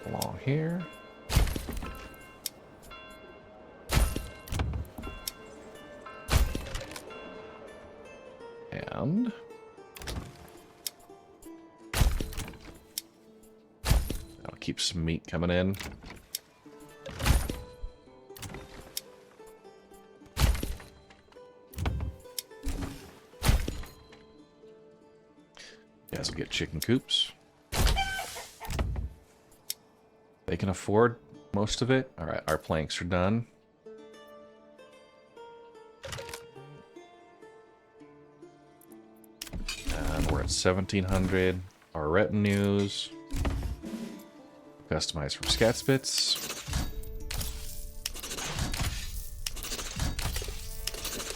Along here. And that'll keep some meat coming in. Guys will get chicken coops. They can afford most of it. All right, our planks are done. And we're at 1,700. Our retinues. Customized from Schachspitz.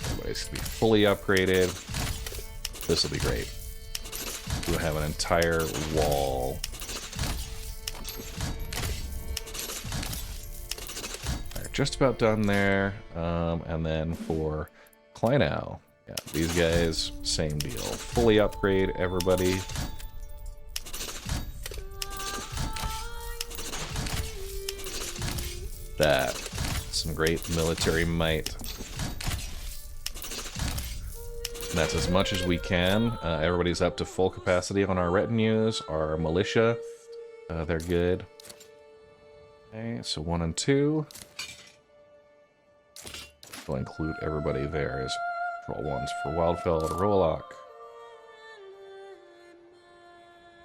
Everybody's going to be fully upgraded. This will be great. We'll have an entire wall. Alright, just about done there. And then for Klainau, yeah, these guys, same deal. Fully upgrade everybody. That. Some great military might. And that's as much as we can. Everybody's up to full capacity on our retinues. Our militia, they're good. Okay, so 1 and 2. We'll include everybody there as control 1s for Wildfeld, Rolock.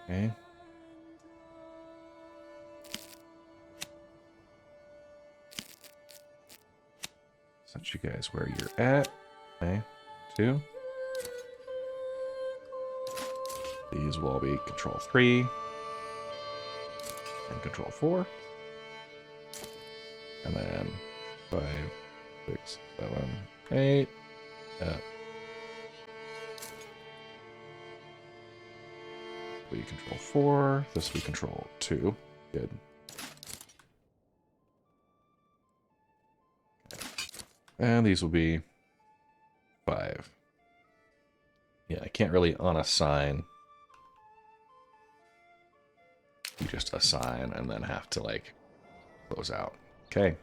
Okay. Set you guys where you're at. Okay, 2. These will all be control 3 and control 4. And then 5, 6, 7, 8. We control 4. This we control 2. Good. And these will be 5. Yeah, I can't really unassign. You just assign and then have to, like, close out. Okay.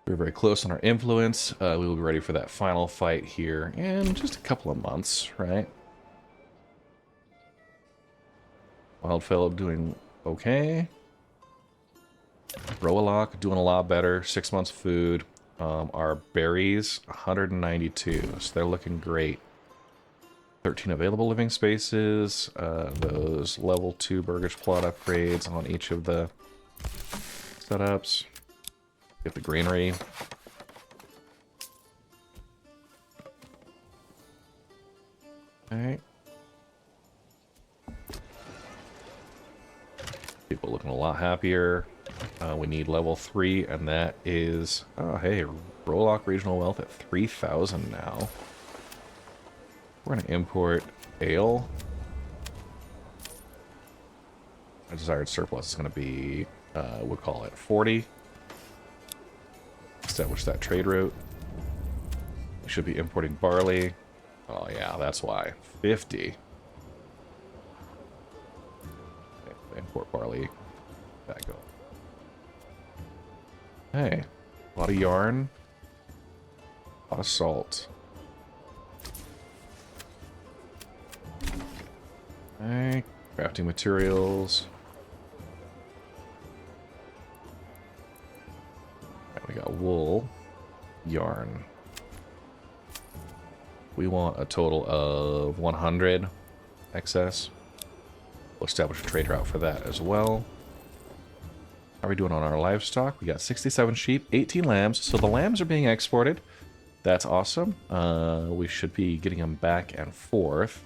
We're very close on our influence. We will be ready for that final fight here in just a couple of months, right? Wildfeld doing okay. Rolock doing a lot better. 6 months food. Our berries, 192. So they're looking great. 13 available living spaces. Those level 2 Burgish plot upgrades on each of the setups. Get the greenery. Alright. People looking a lot happier. We need level 3, and that is... Oh, hey, Rolock Regional Wealth at 3,000 now. We're going to import ale. Our desired surplus is going to be, we'll call it 40. Establish that trade route. We should be importing barley. Oh yeah, that's why. 50. Okay, import barley. That go. Hey, a lot of yarn. A lot of salt. Okay, crafting materials. Right, we got wool, yarn. We want a total of 100 excess. We'll establish a trade route for that as well. How are we doing on our livestock? We got 67 sheep, 18 lambs. So the lambs are being exported. That's awesome. We should be getting them back and forth.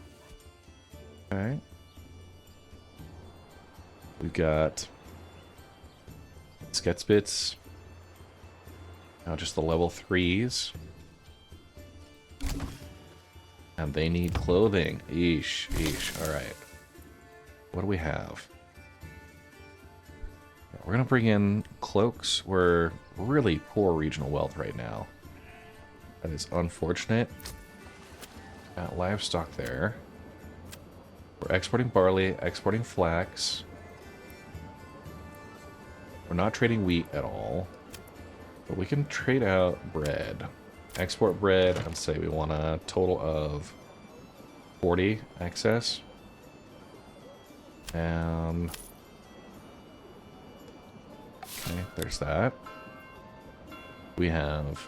Okay. We've got Schachspitz. Now just the level 3s. And they need clothing. Eesh, eesh. Alright. What do we have? We're going to bring in cloaks. We're really poor regional wealth right now. That is unfortunate. Got livestock there. We're exporting barley, exporting flax. We're not trading wheat at all. But we can trade out bread. Export bread and say we want a total of 40 excess. And... okay, there's that. We have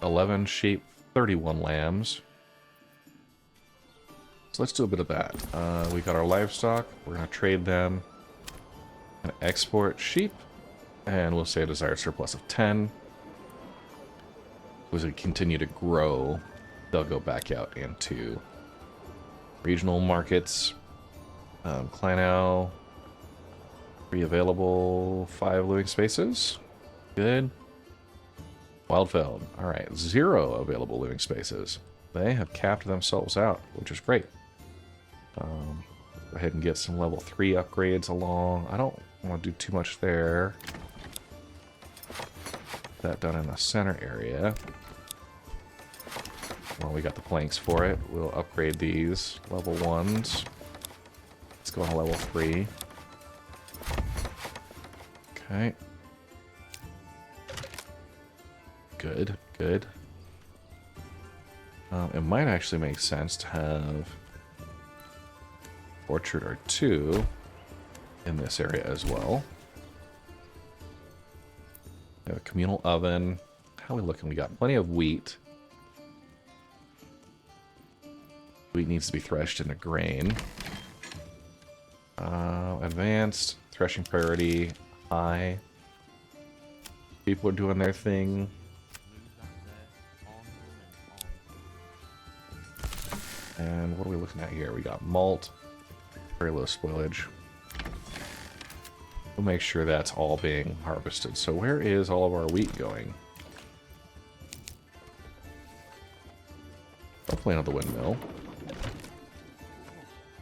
11 sheep, 31 lambs. So let's do a bit of that. We got our livestock. We're going to trade them. And export sheep. And we'll say a desired surplus of 10. As we continue to grow, they'll go back out into regional markets. Klainau, 3 available, 5 living spaces. Good. Wildfeld, all right, 0 available living spaces. They have capped themselves out, which is great. Go ahead and get some level 3 upgrades along. I don't want to do too much there. That done in the center area. Well, we got the planks for it. We'll upgrade these level 1s. Let's go on level 3. Okay. Good, good. It might actually make sense to have orchard or 2 in this area as well. We have a communal oven. How are we looking? We got plenty of wheat. Wheat needs to be threshed into grain. Advanced, threshing priority, high. People are doing their thing. And what are we looking at here? We got malt, very low spoilage. We'll make sure that's all being harvested. So where is all of our wheat going? Hopefully not the windmill.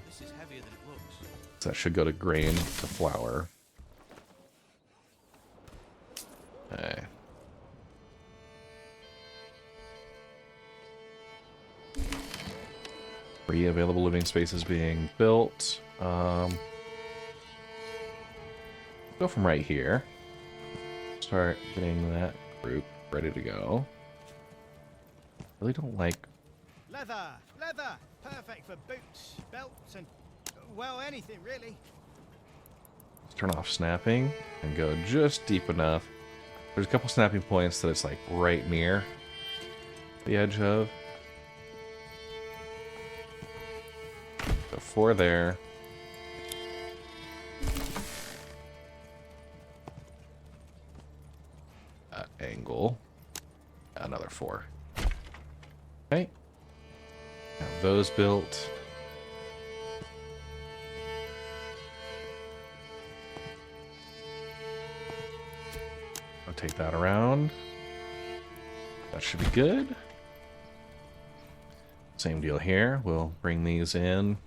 This is heavier than it looks. So that should go to grain, to flour. Okay. Three available living spaces being built. Go from right here. Start getting that group ready to go. Really don't like... Leather! Leather! Perfect for boots, belts, and, well, anything, really. Let's turn off snapping and go just deep enough. There's a couple snapping points that it's like right near the edge of. So 4 there. That angle. Another 4. Okay. Now those built. I'll take that around. That should be good. Same deal here. We'll bring these in.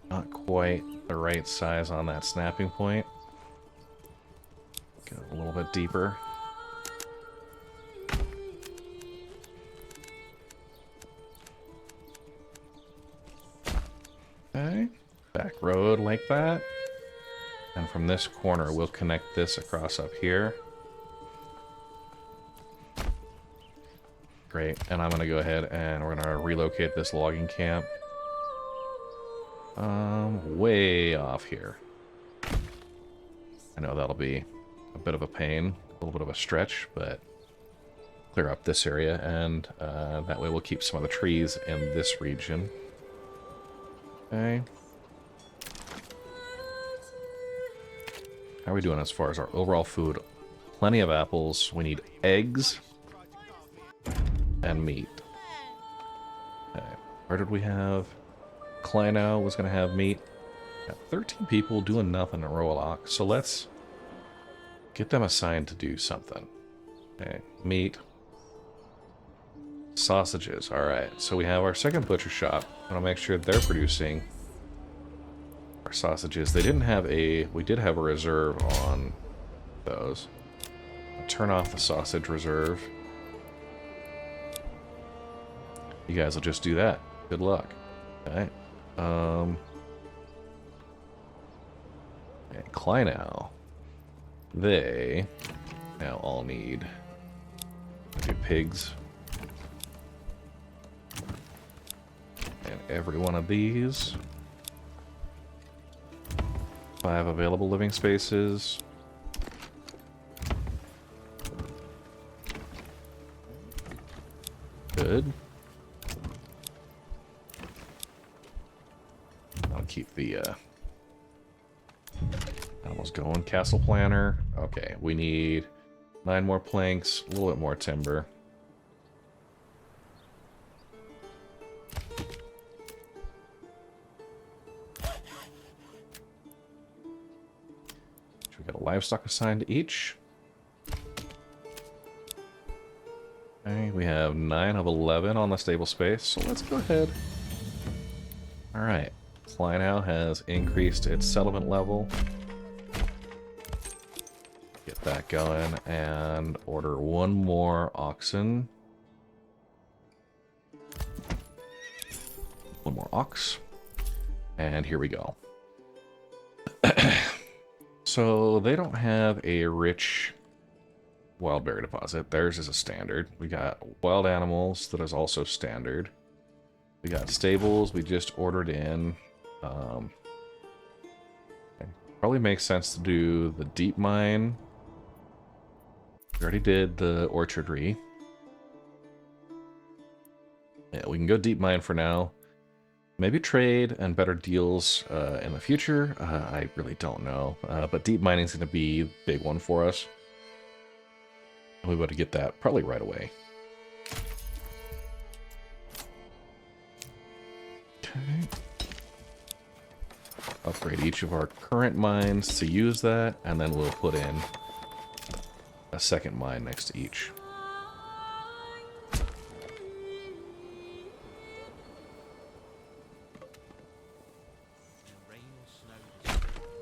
Not quite the right size on that snapping point. Get a little bit deeper. Okay. Back road like that. And from this corner, we'll connect this across up here. Great. And I'm going to go ahead and we're going to relocate this logging camp. Way off here. I know that'll be a bit of a pain, a little bit of a stretch, but clear up this area, and that way we'll keep some of the trees in this region. Okay. How are we doing as far as our overall food? Plenty of apples. We need eggs and meat. Okay. Where did we have? Klainau was going to have meat. Got 13 people doing nothing at Reveling, so let's get them assigned to do something. Okay, meat. Sausages, alright. So we have our second butcher shop. I want to make sure they're producing our sausages. They didn't have a... We did have a reserve on those. I'll turn off the sausage reserve. You guys will just do that. Good luck. Okay. And Klainau. They now all need pigs. And every one of these. 5 available living spaces. Good. keep the animals going. Castle planner. Okay, we need 9 more planks, a little bit more timber. We got a livestock assigned to each. Okay, we have 9 of 11 on the stable space, so let's go ahead. Alright, Klainau has increased its settlement level. Get that going, and order 1 more oxen. 1 more ox. And here we go. So they don't have a rich wild berry deposit. Theirs is a standard. We got wild animals that is also standard. We got stables we just ordered in. Probably makes sense to do the deep mine. We already did the orchardry. Yeah, we can go deep mine for now. Maybe trade and better deals in the future. I really don't know. But deep mining is going to be a big one for us. We want to get that probably right away. Okay. Upgrade each of our current mines to use that, and then we'll put in a second mine next to each.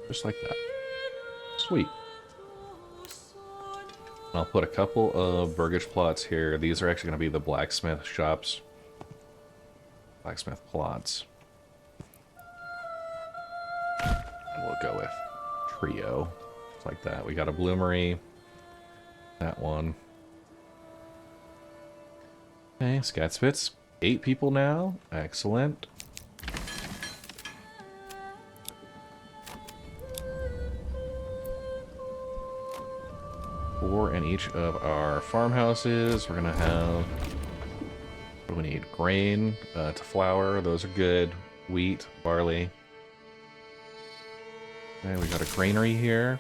Just like that. Sweet. I'll put a couple of burgage plots here. These are actually going to be the blacksmith shops. Blacksmith plots. And we'll go with trio. Just like that. We got a bloomery. That one. Okay, Schachspitz. 8 people now. Excellent. 4 in each of our farmhouses. We're gonna have, what do we need? Grain to flour. Those are good. Wheat, barley. And we got a granary here.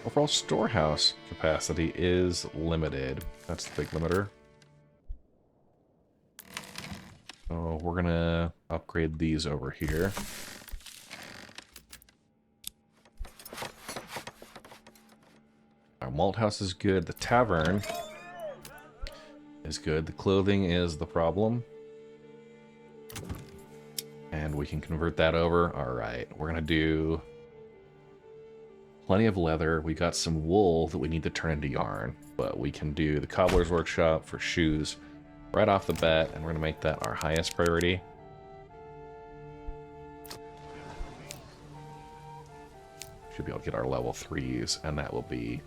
Overall storehouse capacity is limited. That's the big limiter. So we're gonna upgrade these over here. Our malt house is good. The tavern is good. The clothing is the problem. And we can convert that over. Alright, we're going to do plenty of leather. We got some wool that we need to turn into yarn. But we can do the cobbler's workshop for shoes right off the bat. And we're going to make that our highest priority. Should be able to get our level 3s. And that will be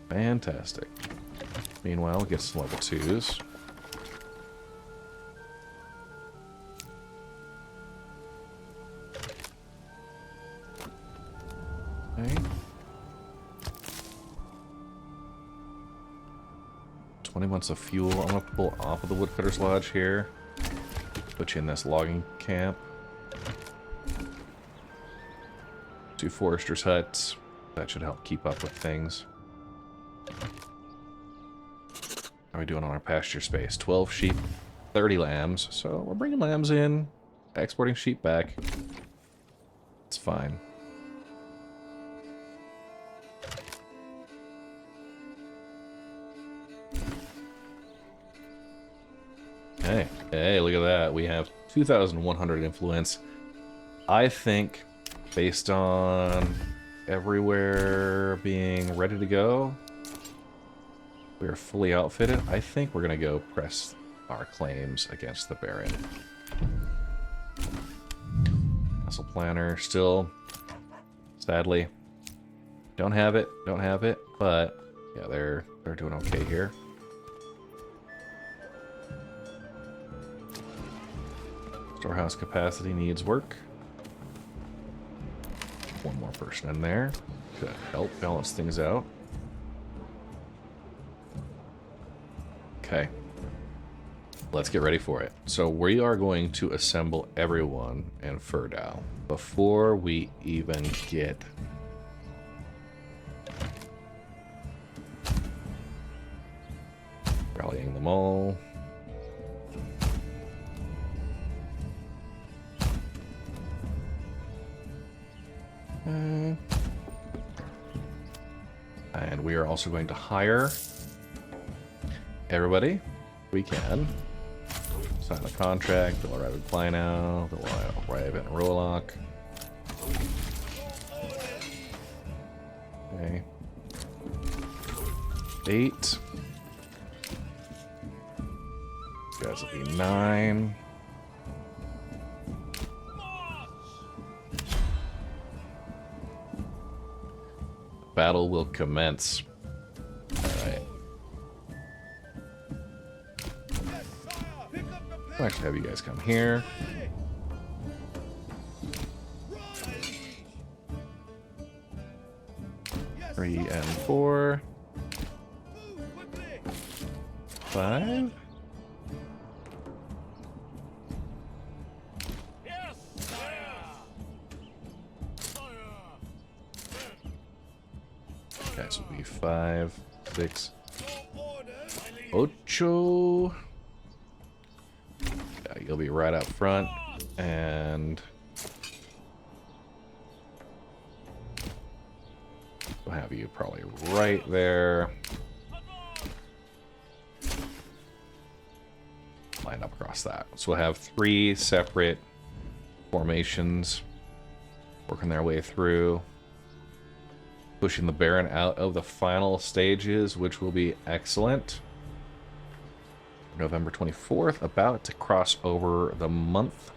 fantastic. Meanwhile, we'll get some level 2s. Okay. 20 months of fuel. I'm going to pull off of the woodcutter's lodge here. Put you in this logging camp. 2 forester's huts. That should help keep up with things. How are we doing on our pasture space? 12 sheep, 30 lambs. So we're bringing lambs in, exporting sheep back. It's fine. Hey, hey, look at that. We have 2,100 influence. I think, based on everywhere being ready to go, we are fully outfitted. I think we're going to go press our claims against the Baron. Castle planner, still, sadly, don't have it, but yeah, they're doing okay here. Storehouse capacity needs work. 1 more person in there to help balance things out. Let's get ready for it. So we are going to assemble everyone in Furdau before we even get rallying them all. And we are also going to hire everybody we can. Sign a contract, they'll arrive in Klainau, they'll arrive in Reveling. Okay. 8. You guys will be 9. Battle will commence. Alright. I'll actually have you guys come here. Three and 4. 5. Guys will be 5, 6, 8. Yeah, you'll be right up front, and we'll have you probably right there. Line up across that. So we'll have 3 separate formations working their way through, pushing the Baron out of the final stages, which will be excellent. November 24th, about to cross over the month.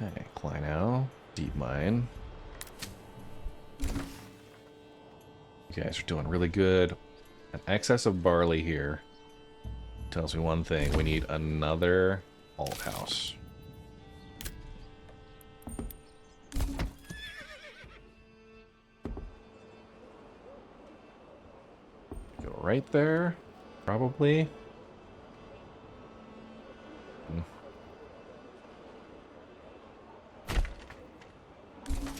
Okay, Klainau, deep mine. You guys are doing really good. An excess of barley here tells me one thing. We need another alt house. Go right there, probably.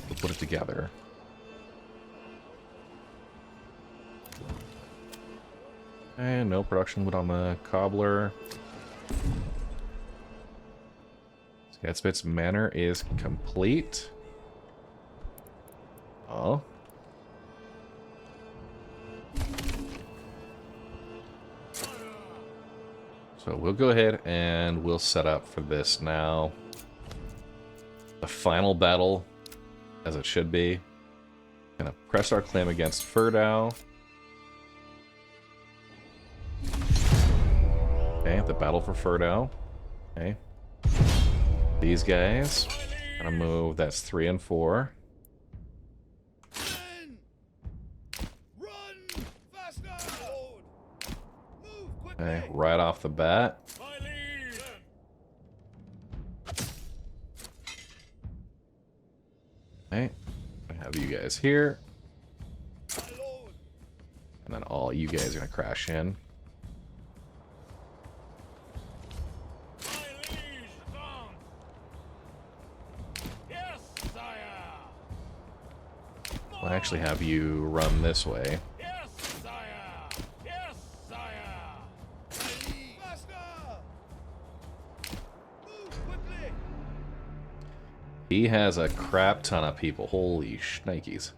We'll put it together. And no production wood on the cobbler. Schachspitz Manor is complete. Oh. So we'll go ahead and we'll set up for this now. The final battle, as it should be. Gonna press our claim against Furdau. Okay, the battle for Furdau. Okay. These guys gonna move. That's 3 and 4. Okay, right off the bat. Okay, I have you guys here. And then all you guys are gonna crash in. I'll actually have you run this way. Yes, sire! Yes, sire! He has a crap ton of people. Holy shnikes.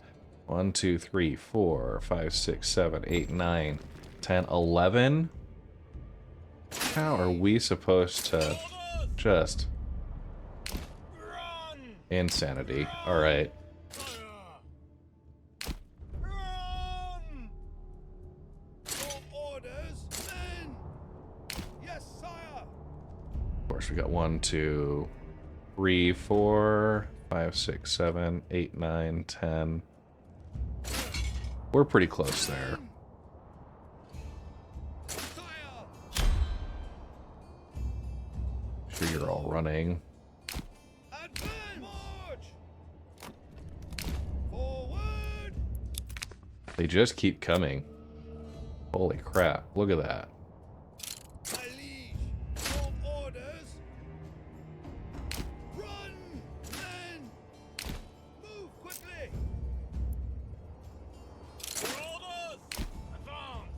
1, 2, 3, 4, 5, 6, 7, 8, 9, 10, 11. How are we supposed to just... Insanity. Alright. Of course, we got 1, 2, 3, 4, 5, 6, 7, 8, 9, 10. We're pretty close there. Sure, you're all running. They just keep coming. Holy crap, look at that. My liege, your orders. Run, men! Move quickly! Your orders! Advance!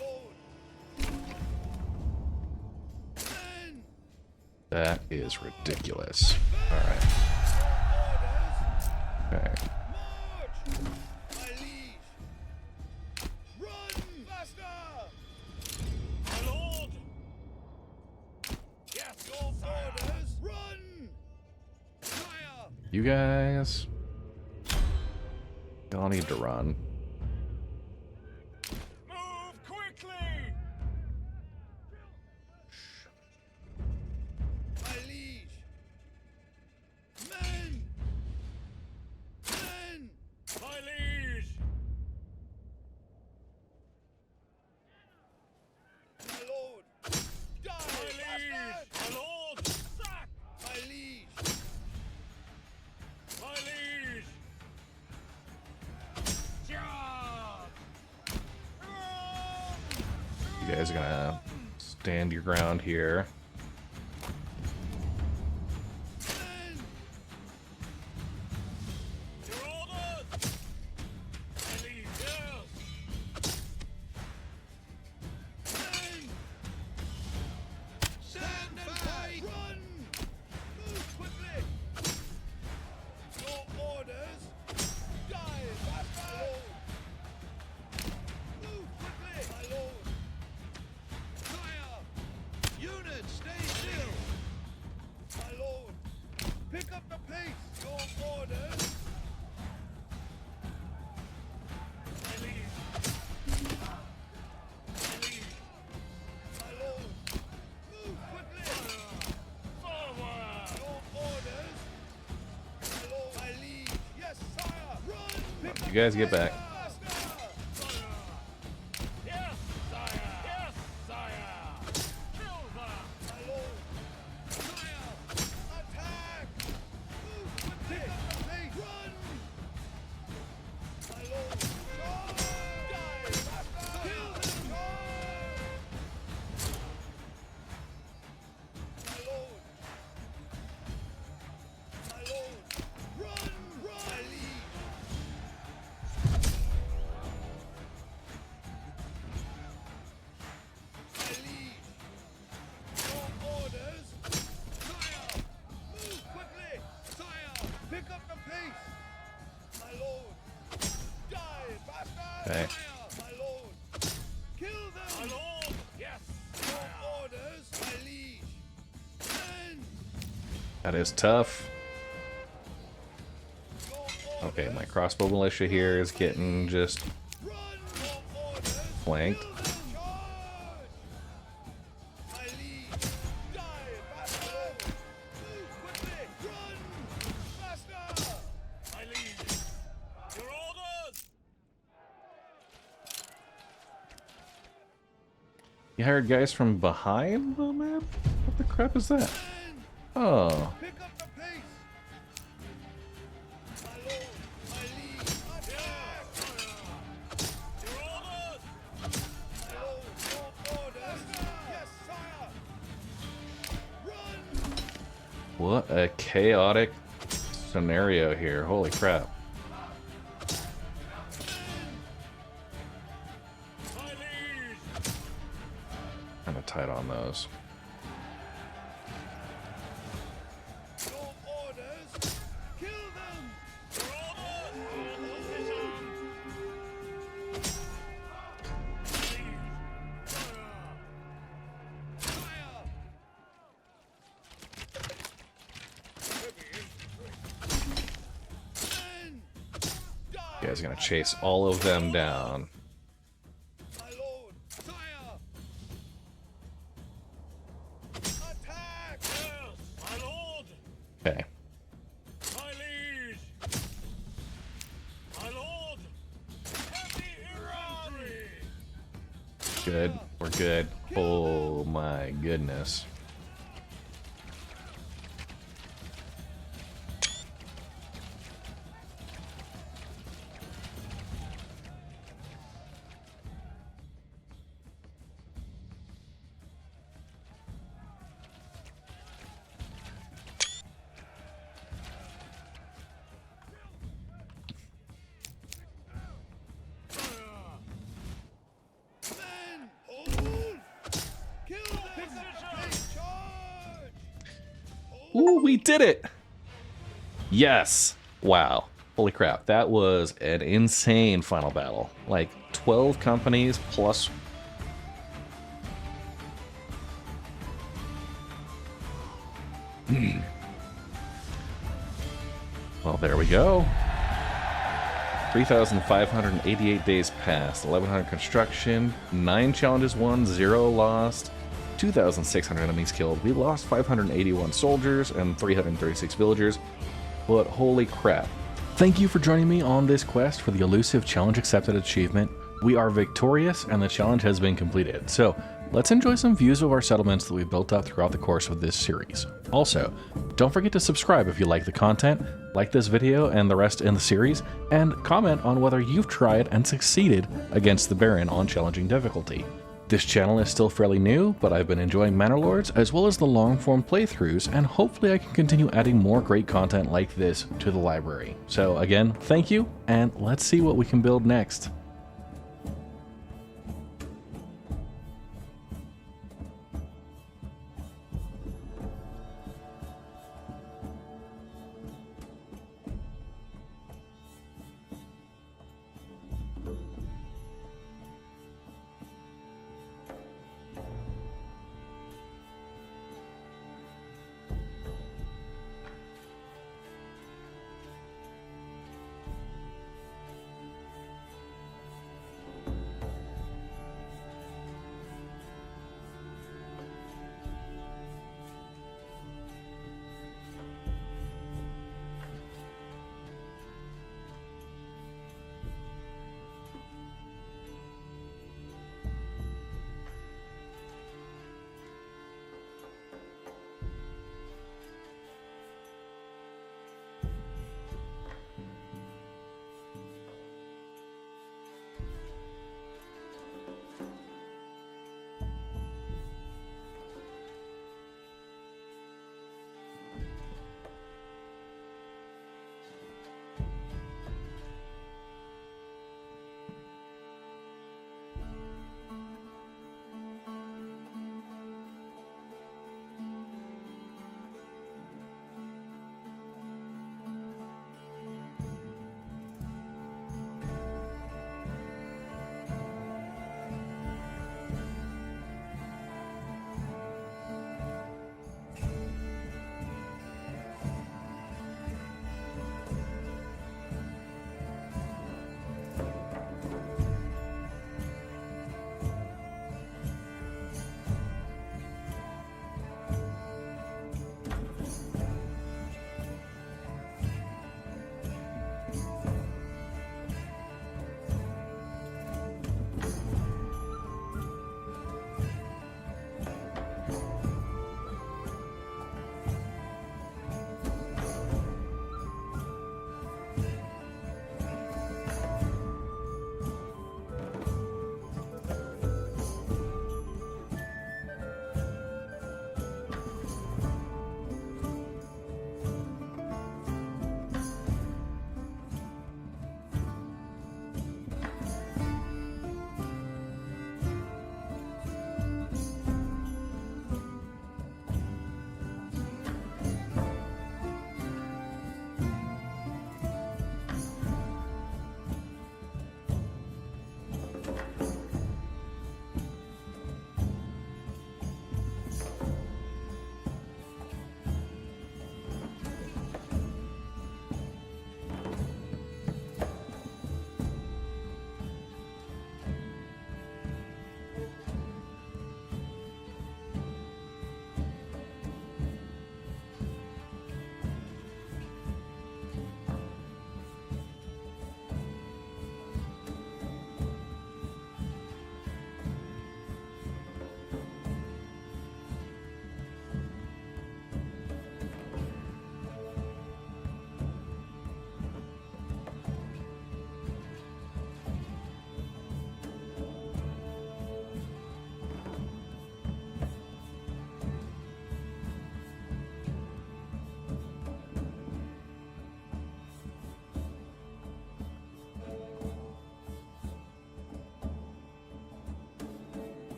Lord! Men! That is ridiculous. Alright. Okay. March! My liege! Run, faster! My lord! Yes, Your sire! orders! Run! Fire! You guys. Y'all need to run. Move quickly! My liege! Men! Men! My liege! My lord! Die, My liege! bastard! My lord! Sack! My liege! My liege! Charge! You guys are gonna stand your ground here. Men! Your orders! My liege, yes! Men! Stand and fight! Run! Move quickly! Your orders! Die, bastard! Move quickly! My lord! Fire! Units, stay still! My lord! Pick up the pace! Your orders! My liege! My liege! My lord! Move quickly! Forward! Your orders! My lord! My liege! Yes, sire! Run! Pick You guys get back. faster! Yes, sire! Yes, sire! Kill them! My lord! Fire! Attack! Move quickly! Pick up the pace! Run! My lord! Charge! Die, bastard! Kill them! Charge! My lord! My lord! Run! Run! My liege! My liege! Your orders! Sire! Move quickly! Sire! Pick up the pace! My lord! Die, bastard! Okay. Sire! My lord! Kill them! My lord! Yes, Your sire! orders! My liege! Men! That is tough. Your orders! Okay, my crossbow militia here is getting just Run! Your orders! flanked. Kill them! Charge! My liege! Die, bastard! Move quickly! Run! Faster! My liege! Your orders! You hired guys from behind the map? What the crap is that? Men! Oh, Pick up the pace! My lord! My liege! Attack! Your orders! My lord! Your orders! Yes, sire! Run! what a chaotic scenario here. Holy crap. My liege! Kind of tight on those. Your orders! Kill them! Your orders! Position! Fire! Men! Die! You guys are gonna chase all of them down. My lord! Fire! Attack! Yes, my lord! Okay. My liege! My lord! Heavy infantry! Good. We're good. Oh my goodness. we did it! Yes! Wow. Holy crap, that was an insane final battle. Like, 12 companies plus... Well, there we go. 3,588 days passed, 1,100 construction, 9 challenges won, 0 lost, 2,600 enemies killed. We lost 581 soldiers and 336 villagers, but holy crap. Thank you for joining me on this quest for the elusive challenge accepted achievement. We are victorious and the challenge has been completed. So let's enjoy some views of our settlements that we've built up throughout the course of this series. Also, don't forget to subscribe if you like the content, like this video and the rest in the series, and comment on whether you've tried and succeeded against the Baron on challenging difficulty. This channel is still fairly new, but I've been enjoying Manor Lords as well as the long-form playthroughs, and hopefully I can continue adding more great content like this to the library. So again, thank you, and let's see what we can build next.